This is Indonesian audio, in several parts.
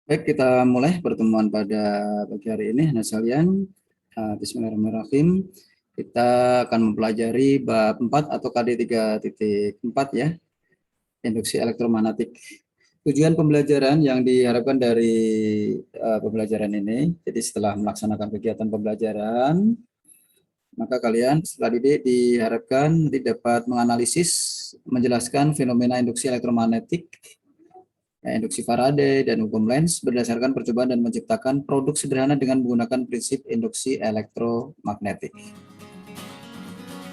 Baik, kita mulai pertemuan pada pagi hari ini, anak sekalian. Bismillahirrahmanirrahim. Kita akan mempelajari bab 4 atau KD 3.4 ya, induksi elektromagnetik. Tujuan pembelajaran yang diharapkan dari pembelajaran ini, jadi setelah melaksanakan kegiatan pembelajaran, maka kalian setelah diharapkan dapat menganalisis, menjelaskan fenomena induksi elektromagnetik, induksi Faraday dan hukum Lenz berdasarkan percobaan dan menciptakan produk sederhana dengan menggunakan prinsip induksi elektromagnetik.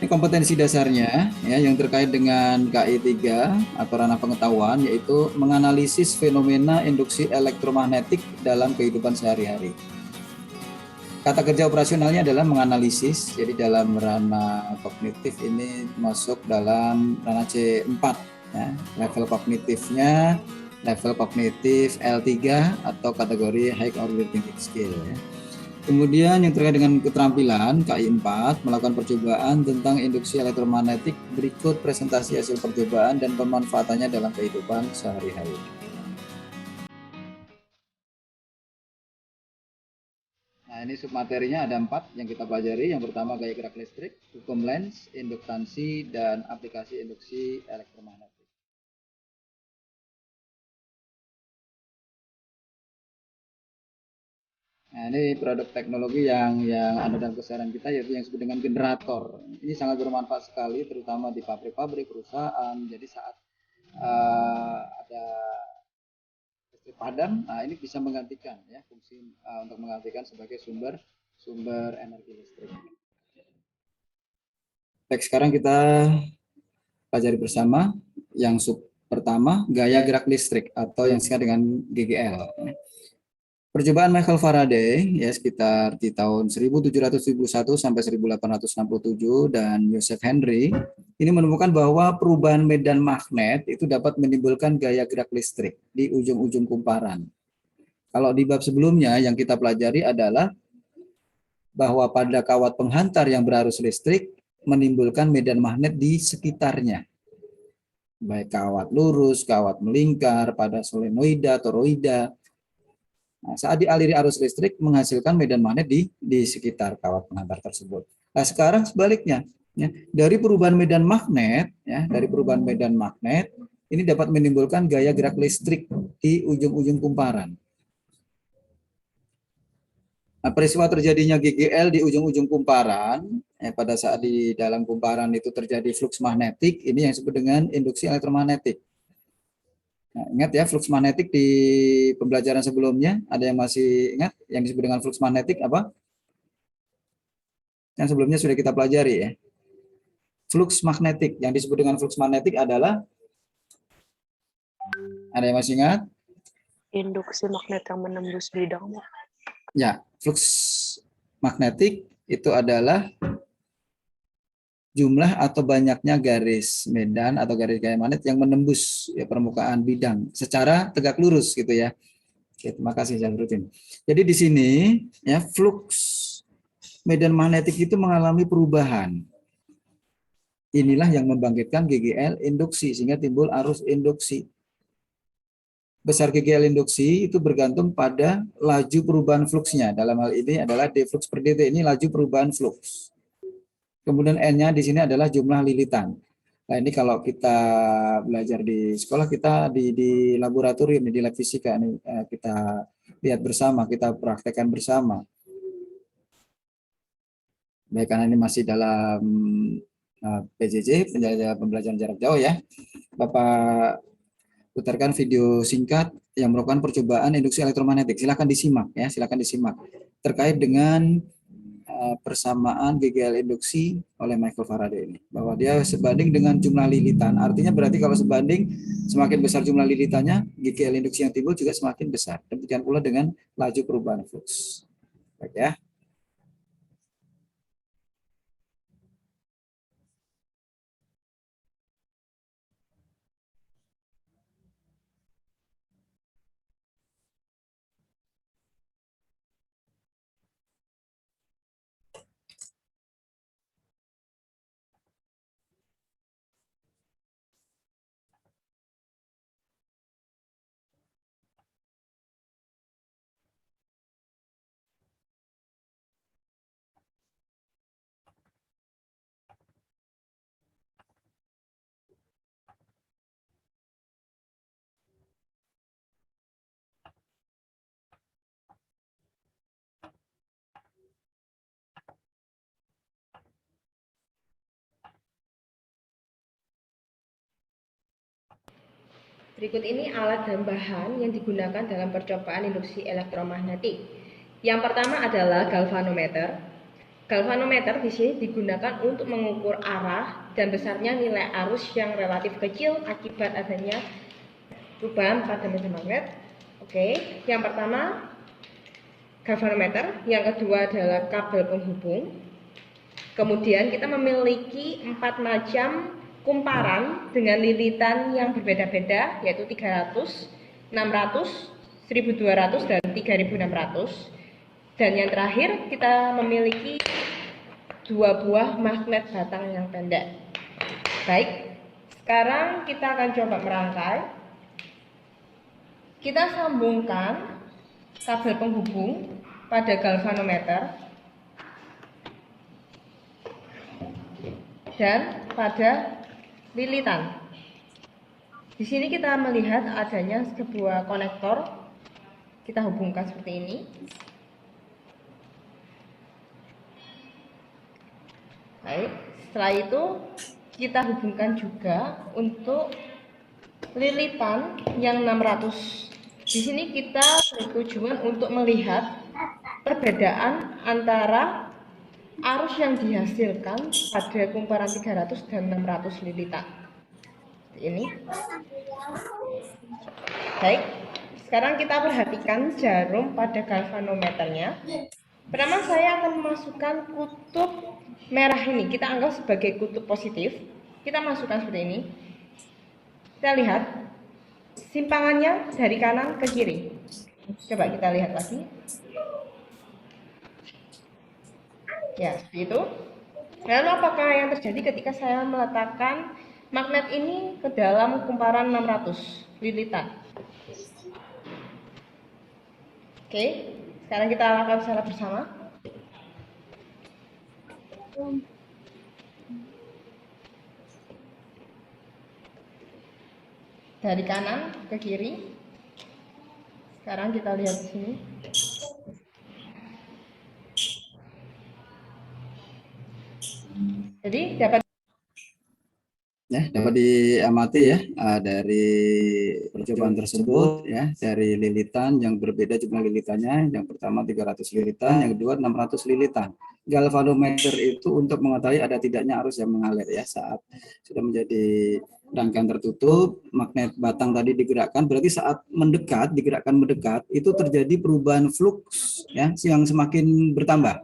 Ini kompetensi dasarnya ya yang terkait dengan KI 3 atau ranah pengetahuan, yaitu menganalisis fenomena induksi elektromagnetik dalam kehidupan sehari-hari. Kata kerja operasionalnya adalah menganalisis, jadi dalam ranah kognitif ini masuk dalam ranah C4 ya, level kognitifnya level kognitif L3 atau kategori high order thinking skill ya. Kemudian yang terkait dengan keterampilan KI 4 melakukan percobaan tentang induksi elektromagnetik. Berikut presentasi hasil percobaan dan pemanfaatannya dalam kehidupan sehari-hari. Nah, ini submaterinya ada 4 yang kita pelajari. Yang pertama gaya gerak listrik, hukum Lenz, induktansi, dan aplikasi induksi elektromagnetik. Nah, ini produk teknologi yang ada dalam keseharian kita, yaitu yang disebut dengan generator. Ini sangat bermanfaat sekali, terutama di pabrik-pabrik, perusahaan. Jadi saat ada listrik padam, nah ini bisa menggantikan ya fungsi untuk menggantikan sebagai sumber energi listrik. Baik, sekarang kita pelajari bersama yang pertama, gaya gerak listrik atau yang disingkat dengan GGL. Percobaan Michael Faraday ya sekitar di tahun 1771 sampai 1867 dan Joseph Henry ini menemukan bahwa perubahan medan magnet itu dapat menimbulkan gaya gerak listrik di ujung-ujung kumparan. Kalau di bab sebelumnya yang kita pelajari adalah bahwa pada kawat penghantar yang berarus listrik menimbulkan medan magnet di sekitarnya. Baik kawat lurus, kawat melingkar, pada solenoida, toroida. Nah, saat dialiri arus listrik menghasilkan medan magnet di sekitar kawat penghantar tersebut. Nah, sekarang sebaliknya, ya, dari perubahan medan magnet, ini dapat menimbulkan gaya gerak listrik di ujung-ujung kumparan. Nah, peristiwa terjadinya GGL di ujung-ujung kumparan, pada saat di dalam kumparan itu terjadi flux magnetik, ini yang disebut dengan induksi elektromagnetik. Nah, ingat ya, flux magnetik di pembelajaran sebelumnya, ada yang masih ingat yang disebut dengan flux magnetik apa? Yang sebelumnya sudah kita pelajari ya. Flux magnetik, yang disebut dengan flux magnetik adalah, ada yang masih ingat? Induksi magnet yang menembus bidang. Ya, flux magnetik itu adalah jumlah atau banyaknya garis medan atau garis gaya magnet yang menembus ya, permukaan bidang secara tegak lurus gitu ya. Oke, terima kasih Jabruddin. Jadi di sini ya flux medan magnetik itu mengalami perubahan. Inilah yang membangkitkan GGL induksi sehingga timbul arus induksi. Besar GGL induksi itu bergantung pada laju perubahan fluksnya. Dalam hal ini adalah D flux per dt, ini laju perubahan flux. Kemudian N-nya di sini adalah jumlah lilitan. Nah, ini kalau kita belajar di sekolah, kita di laboratorium, di lab fisika, ini kita lihat bersama, kita praktekkan bersama. Baik, karena ini masih dalam PJJ, pembelajaran jarak jauh ya. Bapak putarkan video singkat yang merupakan percobaan induksi elektromagnetik. Silakan disimak ya, silakan disimak. Terkait dengan persamaan GGL induksi oleh Michael Faraday ini, bahwa dia sebanding dengan jumlah lilitan. Artinya berarti kalau sebanding semakin besar jumlah lilitannya, GGL induksi yang timbul juga semakin besar. Demikian pula dengan laju perubahan flux. Baik ya. Berikut ini alat dan bahan yang digunakan dalam percobaan induksi elektromagnetik. Yang pertama adalah galvanometer. Galvanometer di sini digunakan untuk mengukur arah dan besarnya nilai arus yang relatif kecil akibat adanya perubahan pada medan magnet. Oke, yang pertama galvanometer, yang kedua adalah kabel penghubung. Kemudian kita memiliki 4 macam kumparan dengan lilitan yang berbeda-beda, yaitu 300, 600, 1200, dan 3600. Dan yang terakhir kita memiliki 2 buah magnet batang yang pendek. Baik, sekarang kita akan coba merangkai. Kita sambungkan kabel penghubung pada galvanometer dan pada lilitan. Di sini kita melihat adanya sebuah konektor. Kita hubungkan seperti ini. Baik, setelah itu kita hubungkan juga untuk lilitan yang 600. Di sini kita bertujuan untuk melihat perbedaan antara arus yang dihasilkan pada kumparan 300 dan 600 lilitan. Ini. Baik, sekarang kita perhatikan jarum pada galvanometernya. Pertama saya akan memasukkan kutub merah ini, kita anggap sebagai kutub positif. Kita masukkan seperti ini. Kita lihat simpangannya dari kanan ke kiri. Coba kita lihat lagi. Ya, seperti itu. Lalu apakah yang terjadi ketika saya meletakkan magnet ini ke dalam kumparan 600 lilitan? Oke, sekarang kita lakukan secara bersama. Dari kanan ke kiri. Sekarang kita lihat di sini. Jadi dapat diamati ya dari percobaan tersebut ya, dari lilitan yang berbeda jumlah lilitannya. Yang pertama 300 lilitan, yang kedua 600 lilitan. Galvanometer itu untuk mengetahui ada tidaknya arus yang mengalir ya. Saat sudah menjadi rangkaian tertutup, magnet batang tadi digerakkan, berarti saat mendekat, digerakkan mendekat, itu terjadi perubahan flux ya yang semakin bertambah.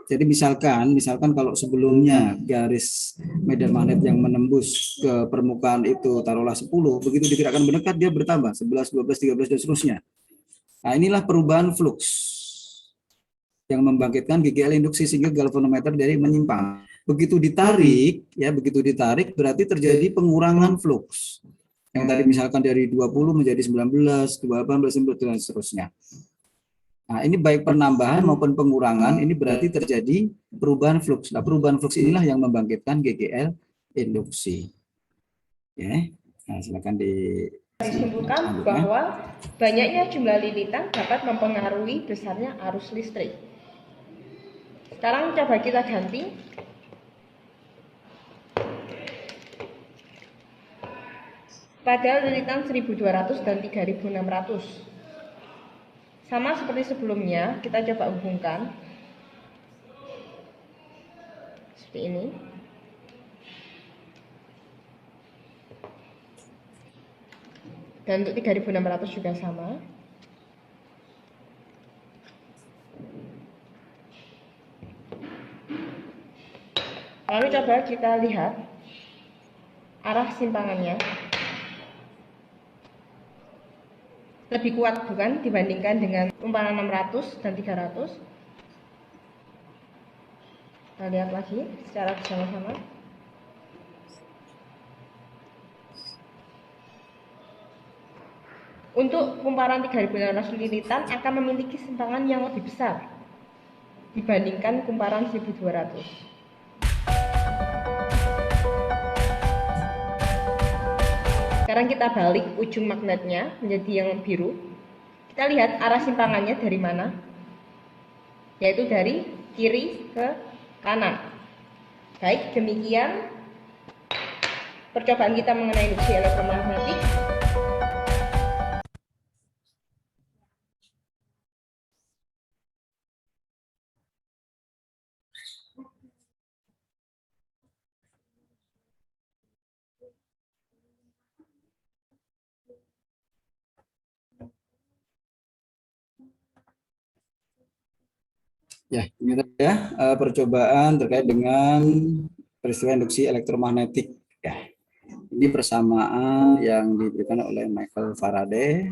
Jadi misalkan kalau sebelumnya garis medan magnet yang menembus ke permukaan itu taruhlah 10, begitu digerakkan mendekat dia bertambah 11, 12, 13 dan seterusnya. Nah, inilah perubahan flux yang membangkitkan GGL induksi sehingga galvanometer dari menyimpang. Begitu ditarik berarti terjadi pengurangan flux. Yang tadi misalkan dari 20 menjadi 19, 18 dan seterusnya. Nah, ini baik penambahan maupun pengurangan, ini berarti terjadi perubahan flux. Nah, perubahan flux inilah yang membangkitkan GGL induksi. Ya, nah, silakan disimpulkan bahwa banyaknya jumlah lilitan dapat mempengaruhi besarnya arus listrik. Sekarang coba kita ganti. Pada lilitan 1200 dan 3600. Sama seperti sebelumnya, kita coba hubungkan seperti ini. Dan untuk 3600 juga sama. Lalu coba kita lihat arah simpangannya. Lebih kuat bukan dibandingkan dengan kumparan 600 dan 300. Kita lihat lagi secara bersama-sama. Untuk kumparan 3600 lilitan akan memiliki simpangan yang lebih besar dibandingkan kumparan 1200. Sekarang kita balik ujung magnetnya menjadi yang biru. Kita lihat arah simpangannya dari mana, yaitu dari kiri ke kanan. Baik, demikian percobaan kita mengenai induksi elektromagnetik. Ya, ini tadi ya percobaan terkait dengan peristiwa induksi elektromagnetik. Ya, ini persamaan yang diberikan oleh Michael Faraday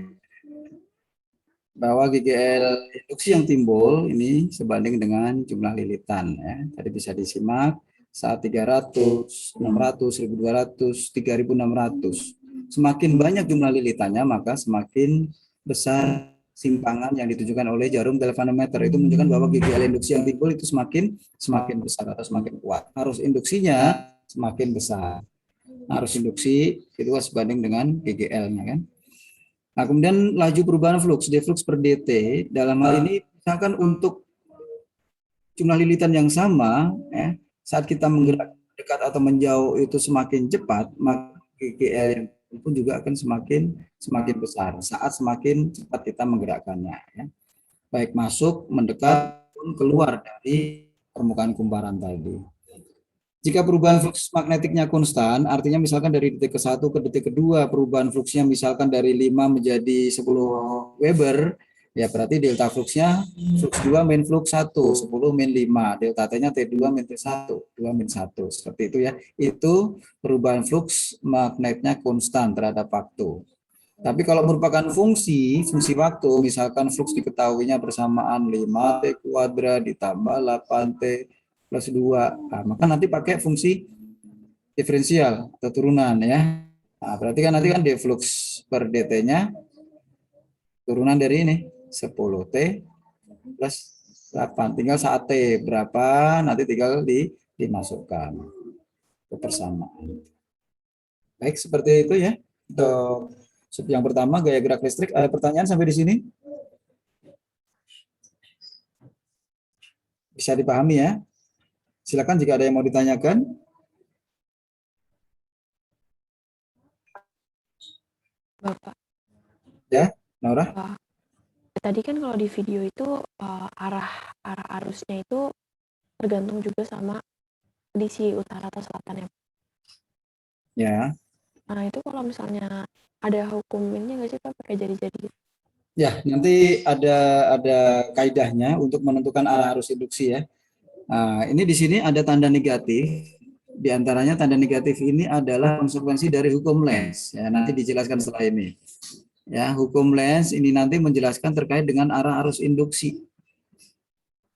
bahwa GGL induksi yang timbul ini sebanding dengan jumlah lilitan. Ya. Tadi bisa disimak saat 300, 600, 1200, 3600. Semakin banyak jumlah lilitannya, maka semakin besar simpangan yang ditujukan oleh jarum galvanometer. Itu menunjukkan bahwa GGL induksi yang timbul itu semakin besar atau semakin kuat. Arus induksinya semakin besar. Arus induksi itu sebanding dengan GGL-nya kan. Nah, kemudian laju perubahan flux, d flux per dt, dalam hal ini misalkan untuk jumlah lilitan yang sama, ya, saat kita menggerak dekat atau menjauh itu semakin cepat, maka GGL yang pun juga akan semakin besar saat semakin cepat kita menggerakkannya. Ya. Baik masuk, mendekat, pun keluar dari permukaan kumparan tadi. Jika perubahan flux magnetiknya konstan, artinya misalkan dari detik ke-1 ke detik kedua perubahan fluxnya misalkan dari 5 menjadi 10 Weber, ya berarti delta fluxnya flux 2 min flux 1, 10 min 5, delta T-nya T2 min T1, 2 min 1, seperti itu ya. Itu perubahan flux magnetnya konstan terhadap waktu. Tapi kalau merupakan fungsi waktu, misalkan flux diketahuinya bersamaan 5T kuadrat ditambah 8T plus 2. Nah, maka nanti pakai fungsi diferensial atau turunan ya. Nah, berarti kan nanti kan d flux per dt-nya turunan dari ini 10T plus 8. Tinggal saat T berapa nanti tinggal dimasukkan ke persamaan. Baik, seperti itu ya. Untuk yang pertama gaya gerak listrik. Ada pertanyaan sampai di sini? Bisa dipahami ya? Silakan jika ada yang mau ditanyakan. Bapak. Ya, Naura? Tadi kan kalau di video itu arah arusnya itu tergantung juga sama kondisi utara atau selatan ya. Ya. Nah itu kalau misalnya ada hukumnya nggak sih Pak pakai jari-jari? Ya, nanti ada kaidahnya untuk menentukan arah arus induksi ya. Nah, ini di sini ada tanda negatif. Di antaranya tanda negatif ini adalah konsekuensi dari hukum Lenz. Ya, nanti dijelaskan setelah ini. Ya, hukum Lenz ini nanti menjelaskan terkait dengan arah arus induksi.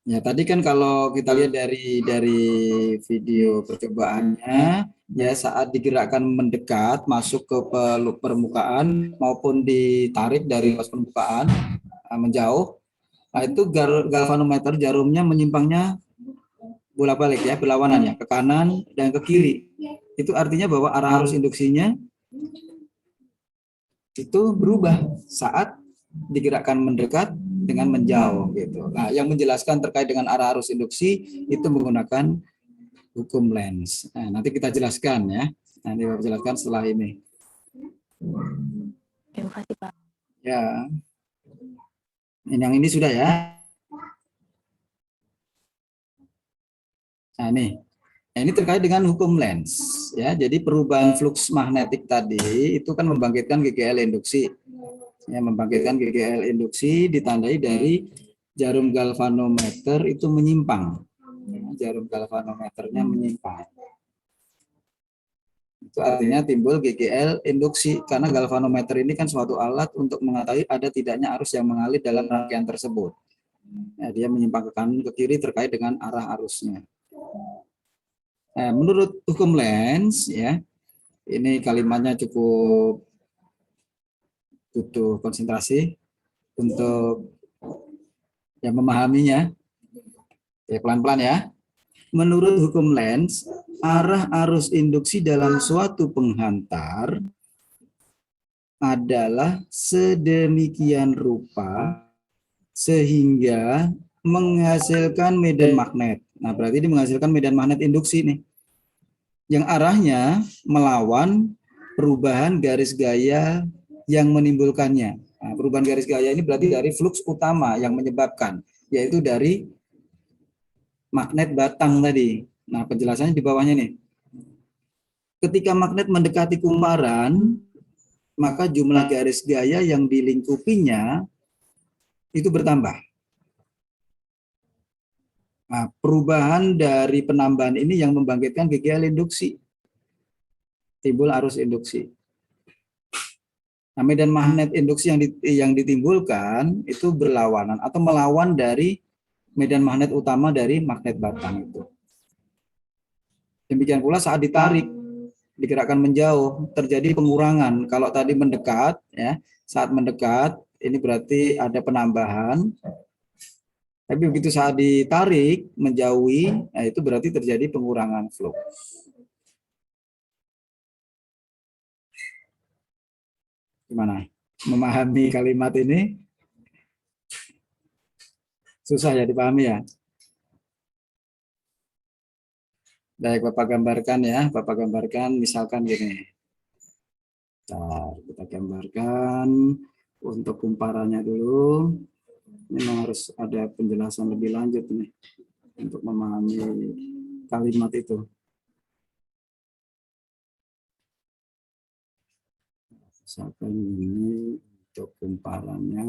Ya, tadi kan kalau kita lihat dari video percobaannya, ya saat digerakkan mendekat masuk ke permukaan maupun ditarik dari luas permukaan menjauh, nah itu galvanometer jarumnya menyimpangnya bolak-balik ya, berlawanan ya, ke kanan dan ke kiri. Itu artinya bahwa arah arus induksinya itu berubah saat digerakkan mendekat dengan menjauh gitu. Nah, yang menjelaskan terkait dengan arah arus induksi itu menggunakan hukum Lenz. Nah, nanti kita jelaskan ya. Nanti kita jelaskan setelah ini. Terima kasih Pak. Ya. Yang ini sudah ya. Nah, ini terkait dengan hukum Lenz ya. Jadi perubahan flux magnetik tadi itu kan membangkitkan GGL induksi. Ya, membangkitkan GGL induksi ditandai dari jarum galvanometer itu menyimpang. Jarum galvanometernya menyimpang. Itu artinya timbul GGL induksi karena galvanometer ini kan suatu alat untuk mengetahui ada tidaknya arus yang mengalir dalam rangkaian tersebut. Ya, dia menyimpang ke kanan ke kiri terkait dengan arah arusnya. Nah, menurut hukum Lenz ya, ini kalimatnya cukup butuh konsentrasi untuk yang memahaminya. Ya, pelan-pelan ya. Menurut hukum Lenz, arah arus induksi dalam suatu penghantar adalah sedemikian rupa sehingga menghasilkan medan magnet. Nah, berarti ini menghasilkan medan magnet induksi nih. Yang arahnya melawan perubahan garis gaya yang menimbulkannya. Nah, perubahan garis gaya ini berarti dari flux utama yang menyebabkan, yaitu dari magnet batang tadi. Nah, penjelasannya di bawahnya nih. Ketika magnet mendekati kumparan, maka jumlah garis gaya yang dilingkupinya itu bertambah. Nah, perubahan dari penambahan ini yang membangkitkan GGL induksi. Timbul arus induksi. Nah, medan magnet induksi yang ditimbulkan itu berlawanan atau melawan dari medan magnet utama dari magnet batang itu. Demikian pula saat ditarik, digerakkan menjauh, terjadi pengurangan. Kalau tadi mendekat, ya, saat mendekat ini berarti ada penambahan. Tapi begitu saat ditarik menjauhi, nah itu berarti terjadi pengurangan flux. Gimana? Memahami kalimat ini? Susah ya dipahami ya? Baik, Bapak gambarkan ya. Bapak gambarkan misalkan gini. Nah, kita gambarkan untuk kumparannya dulu. Ini memang harus ada penjelasan lebih lanjut nih untuk memahami kalimat itu. Misalkan ini untuk kumparannya.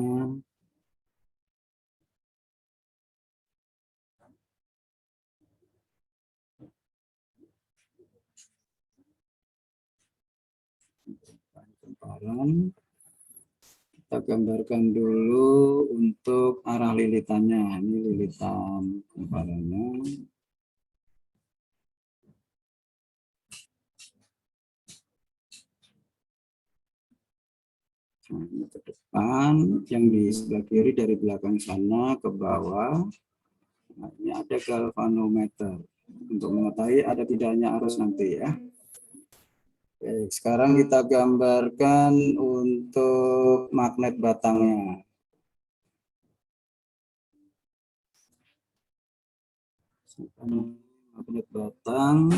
Kumparan. Kita gambarkan dulu untuk arah lilitannya. Ini lilitan kumparannya. Nah, ini ke depan, yang di sebelah kiri dari belakang sana ke bawah. Nah, ini ada galvanometer untuk mengetahui ada tidaknya arus nanti ya. Oke, sekarang kita gambarkan untuk magnet batangnya. Magnet batang.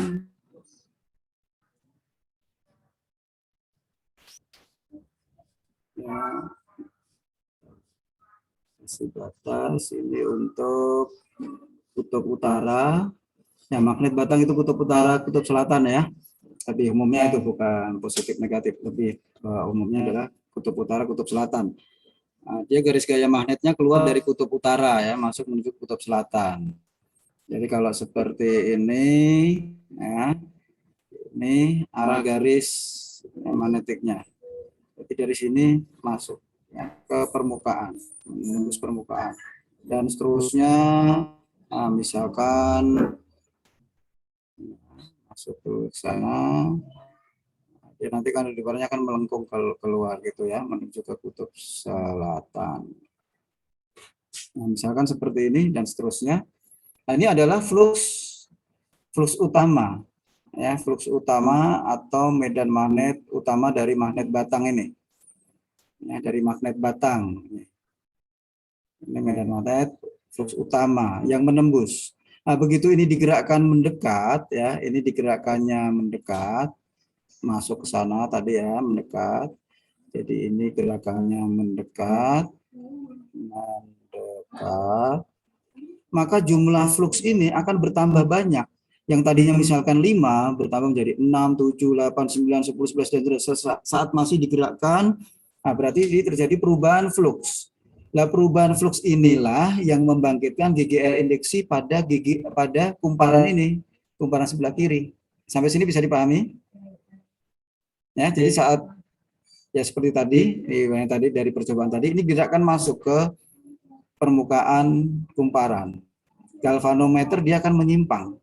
Ya, kasih batas ini untuk kutub utara. Ya, magnet batang itu kutub utara, kutub selatan ya. Tapi umumnya itu bukan positif negatif, lebih umumnya adalah kutub utara, kutub selatan. Nah, dia garis gaya magnetnya keluar dari kutub utara ya, masuk menuju kutub selatan. Jadi kalau seperti ini, ya, ini arah garis magnetiknya. Jadi dari sini masuk ya, ke permukaan, menembus permukaan, dan seterusnya. Nah, misalkan masuk ke sana. Ya, nanti kan ibaratnya akan melengkung keluar gitu ya, menuju ke kutub selatan. Nah, misalkan seperti ini dan seterusnya. Nah, ini adalah flux utama, ya, flux utama atau medan magnet utama dari magnet batang ini, ya, dari magnet batang. Ini medan magnet flux utama yang menembus. Nah, begitu ini digerakkan mendekat, ya, ini digerakkannya mendekat. Masuk ke sana tadi ya, mendekat. Jadi ini gerakannya mendekat, maka jumlah flux ini akan bertambah banyak. Yang tadinya misalkan 5 bertambah menjadi 6, 7, 8, 9, 10, 11 dan seterusnya. Saat masih digerakkan, nah berarti ini terjadi perubahan flux. Nah, perubahan flux inilah yang membangkitkan GGL induksi pada kumparan ini, kumparan sebelah kiri. Sampai sini bisa dipahami? Ya, jadi saat ya seperti tadi, yang tadi dari percobaan tadi, ini gerakan masuk ke permukaan kumparan. Galvanometer dia akan menyimpang.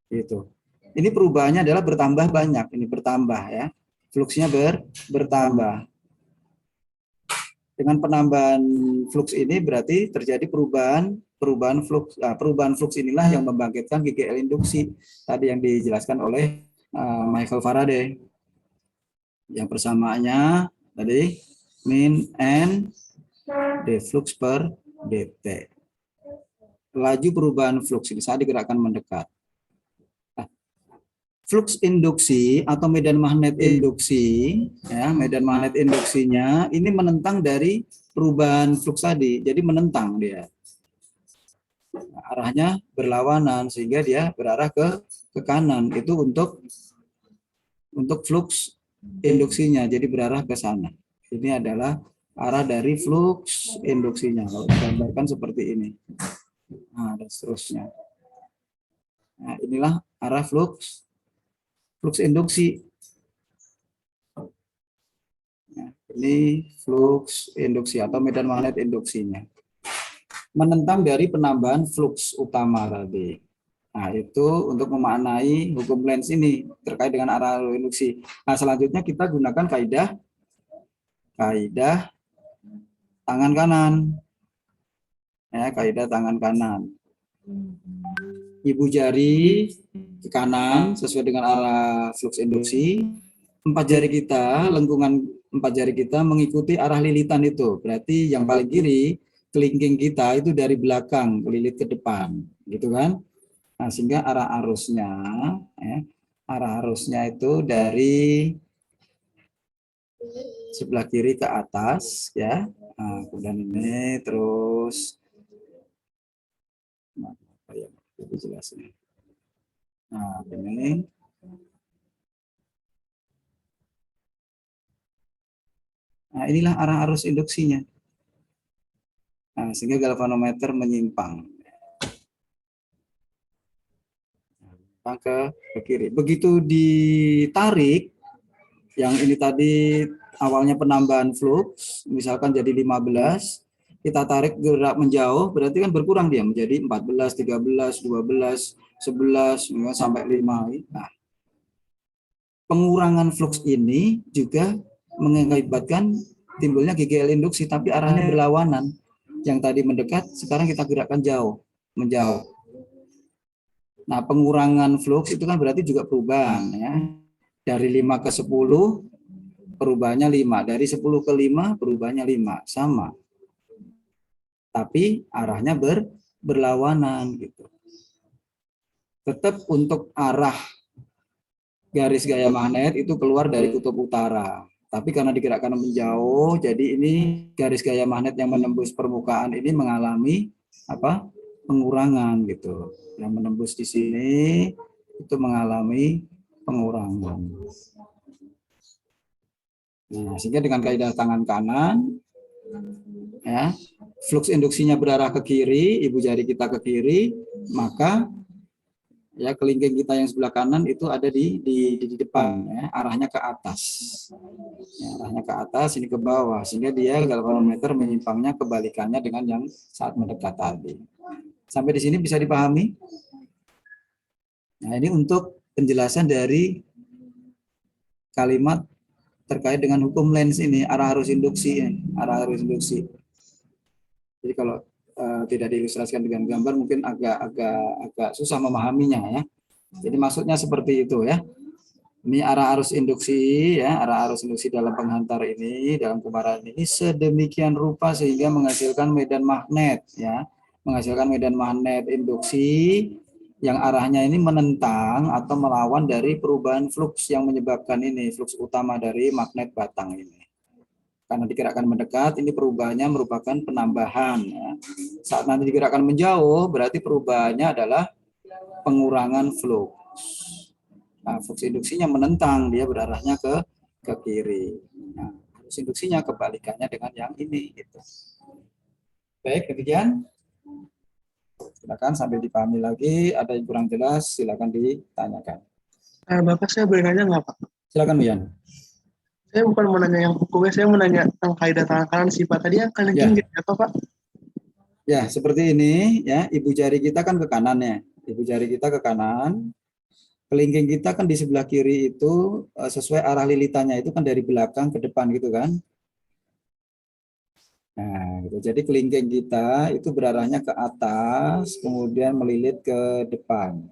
Gitu. Ini perubahannya adalah bertambah banyak, ini bertambah ya. Fluksnya bertambah. Dengan penambahan flux ini berarti terjadi perubahan flux inilah yang membangkitkan GGL induksi tadi yang dijelaskan oleh Michael Faraday. Yang persamaannya tadi min N d flux per dt. Laju perubahan flux ini saat digerakkan mendekat. Nah, flux induksi atau medan magnet induksi, ya, medan magnet induksinya ini menentang dari perubahan flux tadi. Jadi menentang dia. Nah, arahnya berlawanan sehingga dia berarah ke kanan. Itu untuk flux induksinya, jadi berarah ke sana. Ini adalah arah dari flux induksinya. Kalau digambarkan seperti ini. Nah, dan seterusnya. Nah, inilah arah flux induksi. Nah, ini flux induksi atau medan magnet induksinya. Menentang dari penambahan flux utama tadi. Nah, itu untuk memaknai hukum Lenz ini terkait dengan arah induksi. Nah, selanjutnya kita gunakan kaidah tangan kanan. Ya, kaidah tangan kanan. Ibu jari ke kanan sesuai dengan arah flux induksi. Empat jari kita, lengkungan empat jari kita mengikuti arah lilitan itu. Berarti yang paling kiri, kelingking kita itu dari belakang, melilit ke depan. Gitu kan? Nah, sehingga arah arusnya itu dari sebelah kiri ke atas, ya. Nah, kemudian ini terus, apa ya, lebih jelas ini. Nah, ini. Nah, inilah arah arus induksinya. Nah, sehingga galvanometer menyimpang. Ke kiri. Begitu ditarik, yang ini tadi awalnya penambahan flux, misalkan jadi 15, kita tarik gerak menjauh, berarti kan berkurang dia menjadi 14, 13, 12, 11, sampai 5. Nah, pengurangan flux ini juga mengakibatkan timbulnya GGL induksi, tapi arahnya berlawanan. Yang tadi mendekat, sekarang kita gerakkan jauh, menjauh. Nah, pengurangan flux itu kan berarti juga perubahan, ya. Dari 5 ke 10, perubahannya 5. Dari 10 ke 5, perubahannya 5. Sama. Tapi arahnya berlawanan, gitu. Tetap untuk arah garis gaya magnet itu keluar dari kutub utara. Tapi karena digerakkan menjauh, jadi ini garis gaya magnet yang menembus permukaan ini mengalami pengurangan, gitu. Yang menembus di sini itu mengalami pengurangan. Nah, sehingga dengan kaidah tangan kanan, ya, flux induksinya berarah ke kiri, ibu jari kita ke kiri, maka ya kelingking kita yang sebelah kanan itu ada di depan, ya, arahnya ke atas. Ya, arahnya ke atas, ini ke bawah, sehingga dia galvanometer menyimpangnya kebalikannya dengan yang saat mendekat tadi. Sampai di sini bisa dipahami? Nah, ini untuk penjelasan dari kalimat terkait dengan hukum Lenz ini, arah arus induksi, arah arus induksi. Jadi kalau tidak diilustrasikan dengan gambar mungkin agak susah memahaminya, ya. Jadi maksudnya seperti itu, ya. Ini arah arus induksi, ya, arah arus induksi dalam penghantar ini, dalam kumparan ini sedemikian rupa sehingga menghasilkan medan magnet, ya. Menghasilkan medan magnet induksi yang arahnya ini menentang atau melawan dari perubahan flux yang menyebabkan ini, flux utama dari magnet batang ini. Karena digerakkan mendekat, ini perubahannya merupakan penambahan, ya. Saat nanti digerakkan menjauh, berarti perubahannya adalah pengurangan flux. Nah, flux induksinya menentang, dia berarahnya ke kiri. Nah, flux induksinya kebalikannya dengan yang ini, gitu. Baik, demikian. Silakan sambil dipahami lagi, ada yang kurang jelas silakan ditanyakan. Bapak, saya boleh nanya nggak, Pak? Silakan, Wian. Saya bukan mau nanya yang hukumnya, saya mau nanya tentang kaidah tangan kanan sih, Pak. Tadi yang kelingking jadi apa, Pak? Ya, seperti ini, ya. Ibu jari kita kan ke kanan, ya. Ibu jari kita ke kanan. Kelingking kita kan di sebelah kiri itu sesuai arah lilitannya itu kan dari belakang ke depan, gitu kan. Nah, gitu. Jadi kelingking kita itu berarahnya ke atas, kemudian melilit ke depan.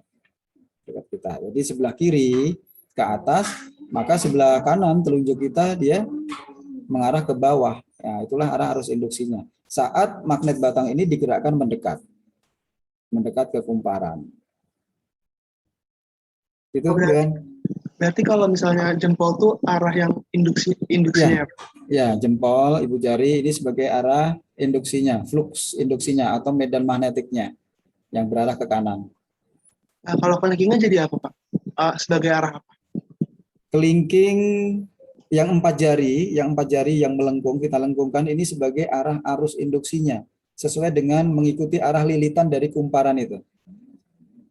Dekat kita. Jadi sebelah kiri ke atas, maka sebelah kanan telunjuk kita dia mengarah ke bawah. Nah, itulah arah arus induksinya. Saat magnet batang ini digerakkan mendekat ke kumparan. Itu berarti kalau misalnya jempol tuh arah yang induksinya. Ya, jempol, ibu jari ini sebagai arah induksinya, flux induksinya atau medan magnetiknya yang berarah ke kanan. Nah, kalau kelingkingnya jadi apa, Pak? Sebagai arah apa? Kelingking yang empat jari yang melengkung, kita lengkungkan ini sebagai arah arus induksinya. sesuai dengan mengikuti arah lilitan dari kumparan itu.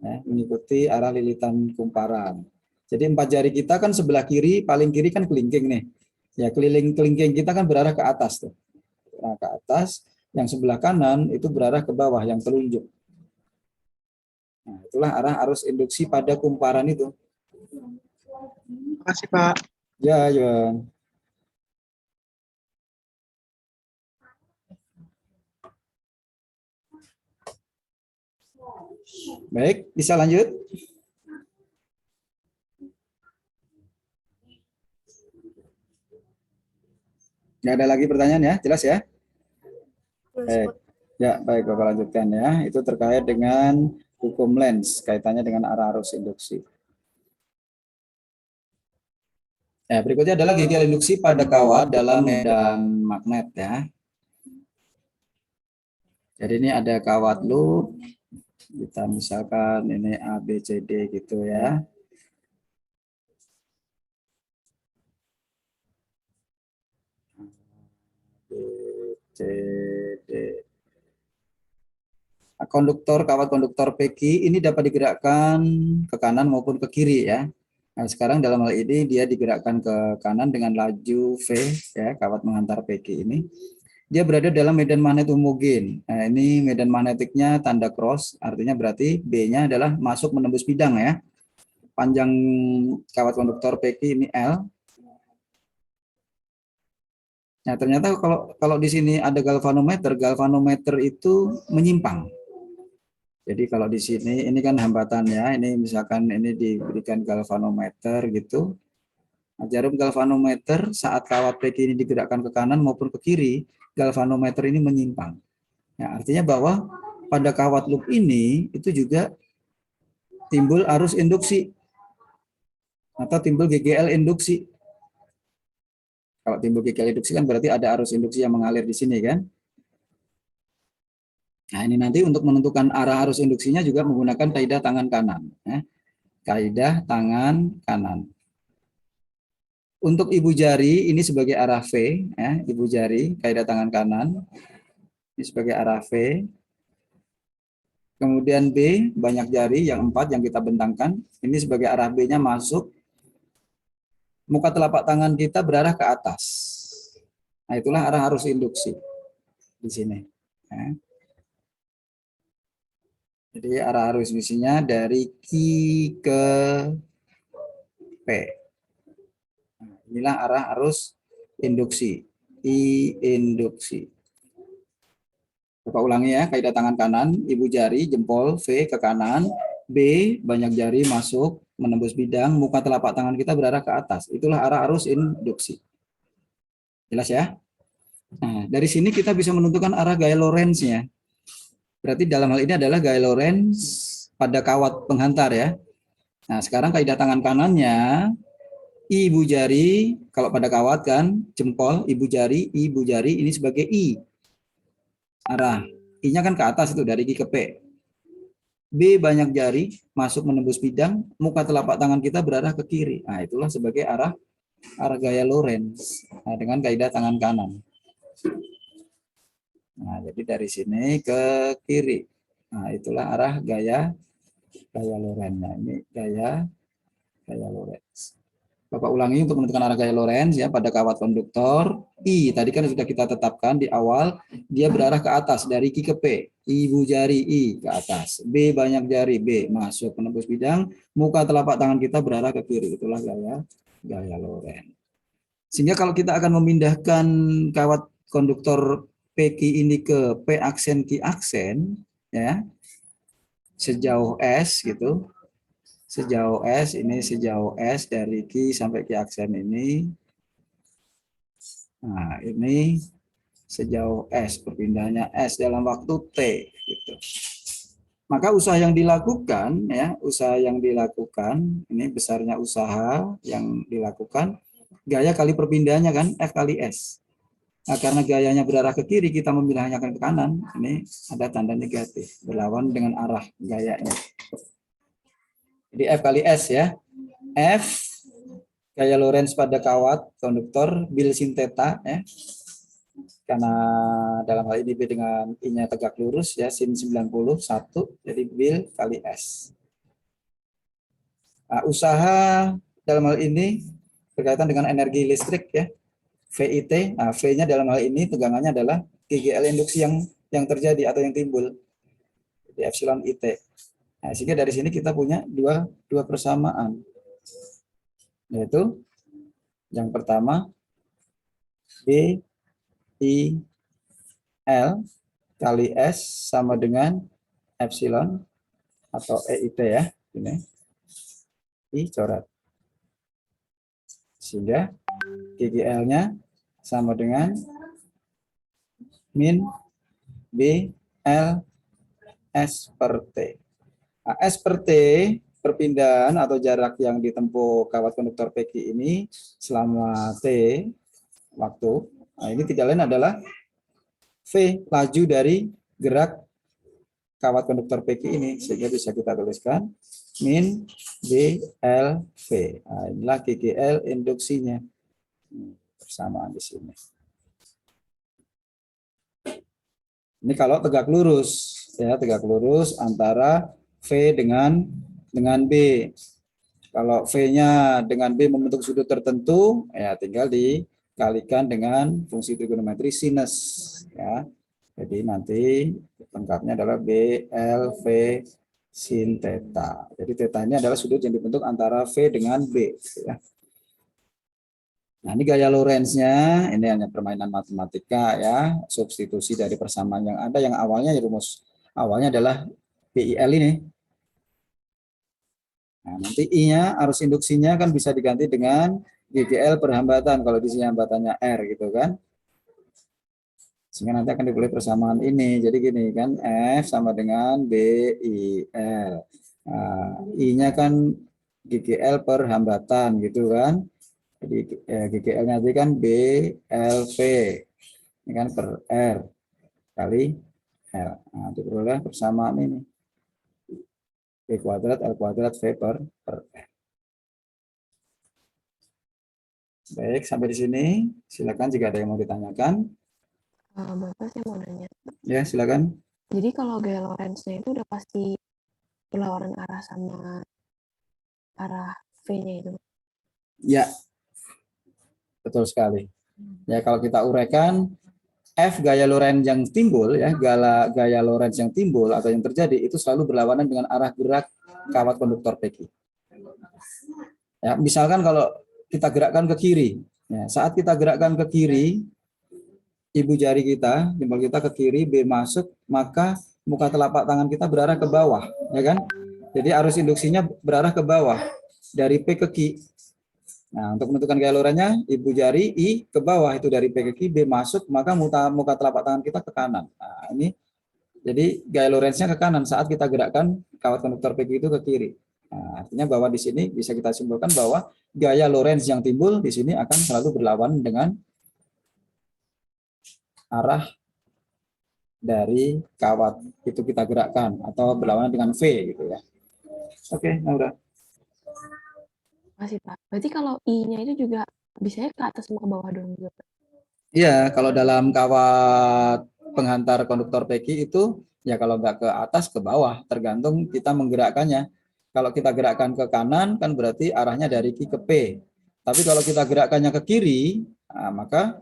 Ya, mengikuti arah lilitan kumparan. Jadi 4 jari kita kan sebelah kiri, paling kiri kan kelingking nih. Ya, kelingking kita kan berarah ke atas tuh. Nah, ke atas, yang sebelah kanan itu berarah ke bawah, yang telunjuk. Nah, itulah arah arus induksi pada kumparan itu. Terima kasih Pak. Ya, ya. Baik, bisa lanjut? Nggak ada lagi pertanyaan ya? Jelas ya? Baik. Ya, baik Bapak lanjutkan ya. Itu terkait dengan hukum Lenz, kaitannya dengan arah arus induksi. Ya, berikutnya adalah GGL induksi pada kawat dalam medan magnet ya. Jadi ini ada kawat loop, kita misalkan ini A, B, C, D gitu ya. B, C, D. Nah, kawat konduktor PQ ini dapat digerakkan ke kanan maupun ke kiri ya. Nah, sekarang dalam hal ini dia digerakkan ke kanan dengan laju V ya, kawat menghantar PQ ini. Dia berada dalam medan magnet homogen. Nah, ini medan magnetiknya tanda cross, artinya berarti B-nya adalah masuk menembus bidang ya. Panjang kawat konduktor PQ ini L. Nah, ternyata kalau di sini ada galvanometer itu menyimpang. Jadi kalau di sini ini kan hambatannya, ini misalkan ini diberikan galvanometer gitu. Nah, jarum galvanometer saat kawat PQ ini digerakkan ke kanan maupun ke kiri, galvanometer ini menyimpang. Ya, artinya bahwa pada kawat loop ini itu juga timbul arus induksi atau timbul GGL induksi. Kalau timbul GGL induksi kan berarti ada arus induksi yang mengalir di sini kan. Nah, ini nanti untuk menentukan arah arus induksinya juga menggunakan kaidah tangan kanan. Ya. Kaidah tangan kanan. Untuk ibu jari ini sebagai arah V, ya, ibu jari kaidah tangan kanan ini sebagai arah V. Kemudian B banyak jari yang 4 yang kita bentangkan ini sebagai arah B-nya masuk. Muka telapak tangan kita berarah ke atas. Nah, itulah arah arus induksi di sini. Ya. Jadi arah arus induksinya dari Q ke P. Nah, inilah arah arus induksi. I induksi. Coba ulangi ya, kaidah tangan kanan, ibu jari, jempol, V ke kanan, B, banyak jari masuk, menembus bidang, muka telapak tangan kita berarah ke atas. Itulah arah arus induksi. Jelas ya? Nah, dari sini kita bisa menentukan arah gaya Lorentz-nya. Berarti dalam hal ini adalah gaya Lorentz pada kawat penghantar ya. Nah, sekarang kaidah tangan kanannya, ibu jari, kalau pada kawat kan, jempol, ibu jari ini sebagai I. Arah I-nya kan ke atas itu dari Q ke P. B banyak jari masuk menembus bidang, muka telapak tangan kita berarah ke kiri. Nah, itulah sebagai arah gaya Lorentz. Nah, dengan kaidah tangan kanan. Nah, jadi dari sini ke kiri. Nah, itulah arah gaya Lorentz. Nah, ini gaya Lorentz. Bapak ulangi untuk menentukan arah gaya Lorentz ya pada kawat konduktor I. Tadi kan sudah kita tetapkan di awal dia berarah ke atas dari Q ke P. Ibu jari I ke atas. B banyak jari B masuk menembus bidang. Muka telapak tangan kita berarah ke kiri. Itulah gaya Lorentz. Sehingga kalau kita akan memindahkan kawat konduktor PQ ini ke P aksen Q aksen ya sejauh S gitu. Sejauh S, ini sejauh S dari Q sampai Q aksen ini. Nah, ini sejauh S, perpindahannya S dalam waktu T. Gitu. Maka usaha yang dilakukan, ya, ini besarnya usaha yang dilakukan, gaya kali perpindahannya kan, F kali S. Nah, karena gayanya berarah ke kiri, kita memindahnya ke kanan, ini ada tanda negatif, berlawan dengan arah gayanya. Jadi F kali S ya. F gaya Lorentz pada kawat konduktor bil sin theta ya. Karena dalam hal ini B dengan I-nya tegak lurus ya, sin 90 1, jadi bil kali S. Nah, usaha dalam hal ini berkaitan dengan energi listrik ya, VIT. Nah, V-nya dalam hal ini tegangannya adalah GGL induksi yang terjadi atau yang timbul di epsilon IT. Nah, sehingga dari sini kita punya dua persamaan, yaitu yang pertama B I L kali S sama dengan epsilon atau EIT ya, ini I coret. Sehingga GGL-nya sama dengan min B L S per T. Nah, S per T perpindahan atau jarak yang ditempuh kawat konduktor PQ ini selama T waktu. Nah, ini tidak lain adalah V, laju dari gerak kawat konduktor PQ ini, sehingga bisa kita tuliskan min BL V. Nah, inilah GGL induksinya. Persamaan di sini. Ini kalau tegak lurus ya, tegak lurus antara V dengan B. Kalau V-nya dengan B membentuk sudut tertentu, ya tinggal dikalikan dengan fungsi trigonometri sinus ya. Jadi nanti lengkapnya adalah BLV sin theta. Jadi theta ini adalah sudut yang dibentuk antara V dengan B ya. Nah, ini gaya Lorentz-nya, ini hanya permainan matematika ya, substitusi dari persamaan yang ada, yang awalnya rumus awalnya adalah BIL ini. Nah, nanti I-nya, arus induksinya kan bisa diganti dengan GGL per hambatan, kalau di sini hambatannya R gitu kan. Sehingga nanti akan dipilih persamaan ini, jadi gini kan, F sama dengan BIL. Nah, I-nya kan GGL per hambatan gitu kan. Jadi GGL nanti kan BLV, ini kan per R kali L. Nah, diperoleh persamaan ini. B kuadrat L kuadrat V per R. Baik, sampai di sini. Silakan jika ada yang mau ditanyakan. Bapak, saya mau nanya. Ya, silakan. Jadi kalau gaya Lorentz-nya itu udah pasti berlawanan arah sama arah V-nya itu. Ya, betul sekali. Ya, kalau kita uraikan F gaya Lorentz yang timbul ya, gaya Lorentz yang timbul atau yang terjadi itu selalu berlawanan dengan arah gerak kawat konduktor PQ. Ya, misalkan kalau kita gerakkan ke kiri, ya, saat kita gerakkan ke kiri, ibu jari kita, jempol kita ke kiri, B masuk, maka muka telapak tangan kita berarah ke bawah, ya kan? Jadi arus induksinya berarah ke bawah dari P ke Q. Nah, untuk menentukan gaya Lorentz-nya, ibu jari I ke bawah itu dari P ke Q, B masuk, maka muka telapak tangan kita ke kanan. Nah, ini jadi gaya Lorentz-nya ke kanan saat kita gerakkan kawat konduktor PQ itu ke kiri. Nah, artinya bahwa di sini bisa kita simpulkan bahwa gaya Lorentz yang timbul di sini akan selalu berlawanan dengan arah dari kawat itu kita gerakkan atau berlawanan dengan V gitu ya. Oke, nah udah. Masih, Pak. Berarti kalau I-nya itu juga bisanya ke atas sama ke bawah dong juga, Pak? Iya, kalau dalam kawat penghantar konduktor PQ itu ya kalau nggak ke atas ke bawah, tergantung kita menggerakkannya. Kalau kita gerakkan ke kanan kan berarti arahnya dari Q ke P. Tapi kalau kita gerakkannya ke kiri, nah, maka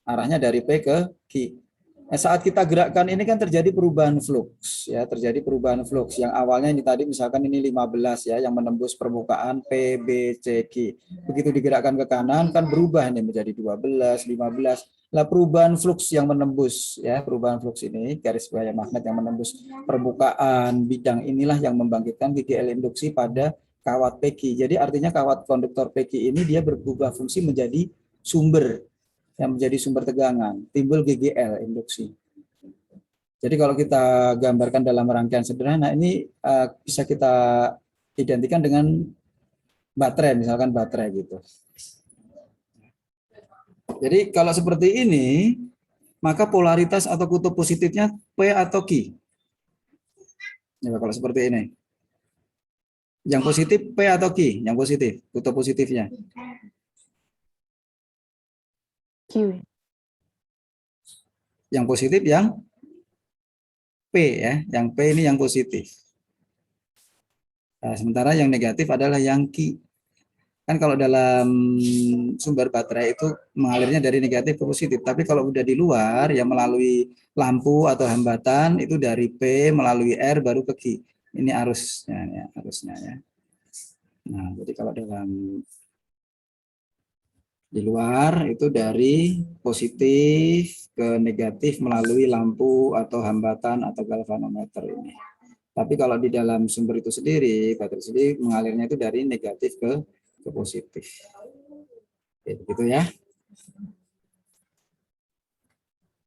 arahnya dari P ke Q. Nah, saat kita gerakkan ini kan terjadi perubahan flux ya, terjadi perubahan flux yang awalnya ini tadi misalkan ini 15 ya yang menembus permukaan P, B, C, Q. Begitu digerakkan ke kanan kan berubah ini menjadi 12, 15. Lah perubahan flux yang menembus ya, perubahan flux ini garis bawah magnet yang menembus permukaan bidang inilah yang membangkitkan GGL induksi pada kawat PQ. Jadi artinya kawat konduktor PQ ini dia berubah fungsi menjadi sumber yang menjadi sumber tegangan, timbul GGL induksi. Jadi kalau kita gambarkan dalam rangkaian sederhana ini bisa kita identikan dengan baterai, misalkan baterai gitu. Jadi kalau seperti ini, maka polaritas atau kutub positifnya P atau Q. Ya, kalau seperti ini. Yang positif P atau Q, yang positif, kutub positifnya. Q. Yang positif yang P ya, yang P ini yang positif. Nah, sementara yang negatif adalah yang Q. Kan kalau dalam sumber baterai itu mengalirnya dari negatif ke positif, tapi kalau udah di luar yang melalui lampu atau hambatan itu dari P melalui R baru ke Q. Ini arusnya ya, arusnya ya. Nah, jadi kalau dalam di luar itu dari positif ke negatif melalui lampu atau hambatan atau galvanometer ini. Tapi kalau di dalam sumber itu sendiri, baterai sendiri mengalirnya itu dari negatif ke positif. Oke, begitu ya.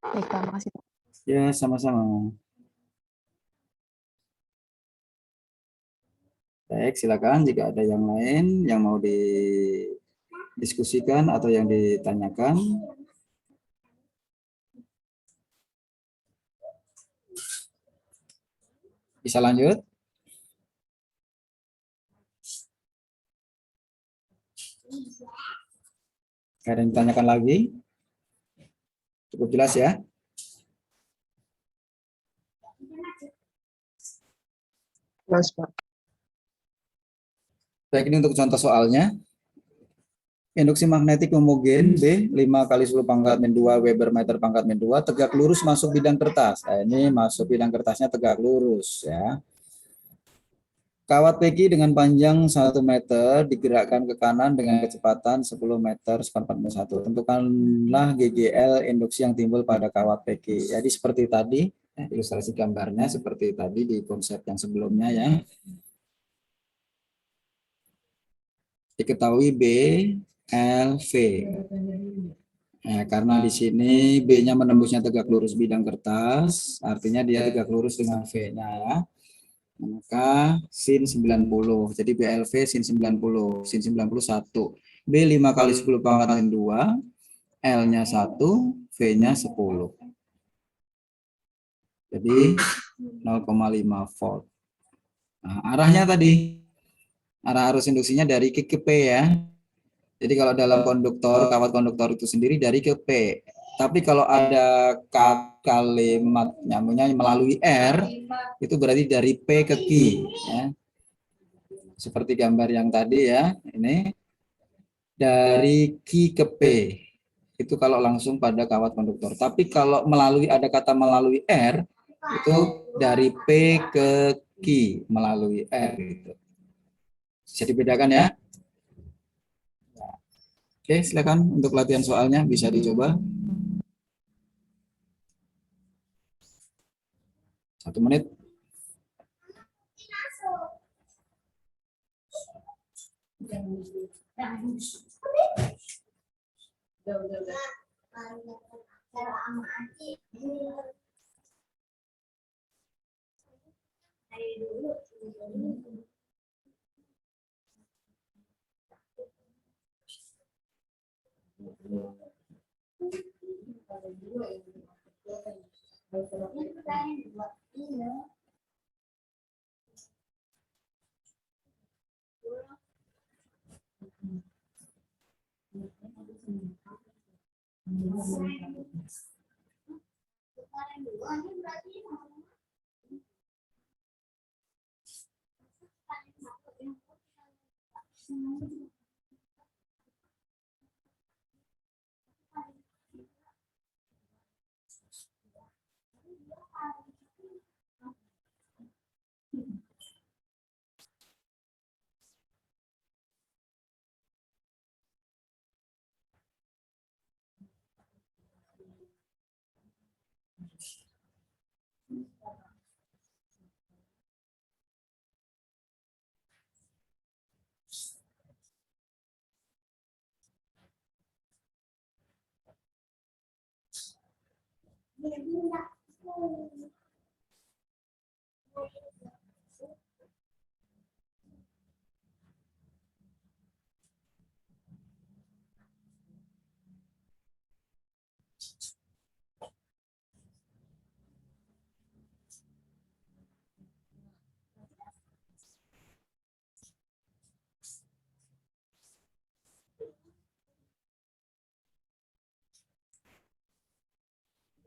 Baik, Pak, makasih. Ya, sama-sama. Baik, silakan jika ada yang lain yang mau didiskusikan atau yang ditanyakan. Bisa lanjut? Ada yang ditanyakan lagi? Cukup jelas ya? Mas, Pak. Baik, ini untuk contoh soalnya. Induksi magnetik homogen B 5 kali 10 pangkat min 2 Weber meter pangkat min 2 tegak lurus masuk bidang kertas. Nah, ini masuk bidang kertasnya tegak lurus ya. Kawat PQ dengan panjang 1 meter digerakkan ke kanan dengan kecepatan 10 meter seperempat menit 1. Tentukanlah GGL induksi yang timbul pada kawat PQ. Jadi seperti tadi, ilustrasi gambarnya seperti tadi di konsep yang sebelumnya ya. Diketahui B, L, V. Nah, karena di sini B-nya menembusnya tegak lurus bidang kertas, artinya dia tegak lurus dengan V-nya ya. Maka sin 90. Jadi BLV sin 90, sin 91. B 5 kali 10 pangkat min 2, L-nya 1, V-nya 10. Jadi 0,5 volt. Nah, arahnya tadi, arah arus induksinya dari Q ke P ya. Jadi kalau dalam konduktor, kawat konduktor itu sendiri dari ke P. Tapi kalau ada kalimat nyambungnya melalui R, itu berarti dari P ke Q. Ya. Seperti gambar yang tadi ya, ini dari Q ke P. Itu kalau langsung pada kawat konduktor. Tapi kalau melalui ada kata melalui R, itu dari P ke Q melalui R. Gitu. Bisa dibedakan ya. Oke, silakan untuk latihan soalnya bisa dicoba. 1 menit.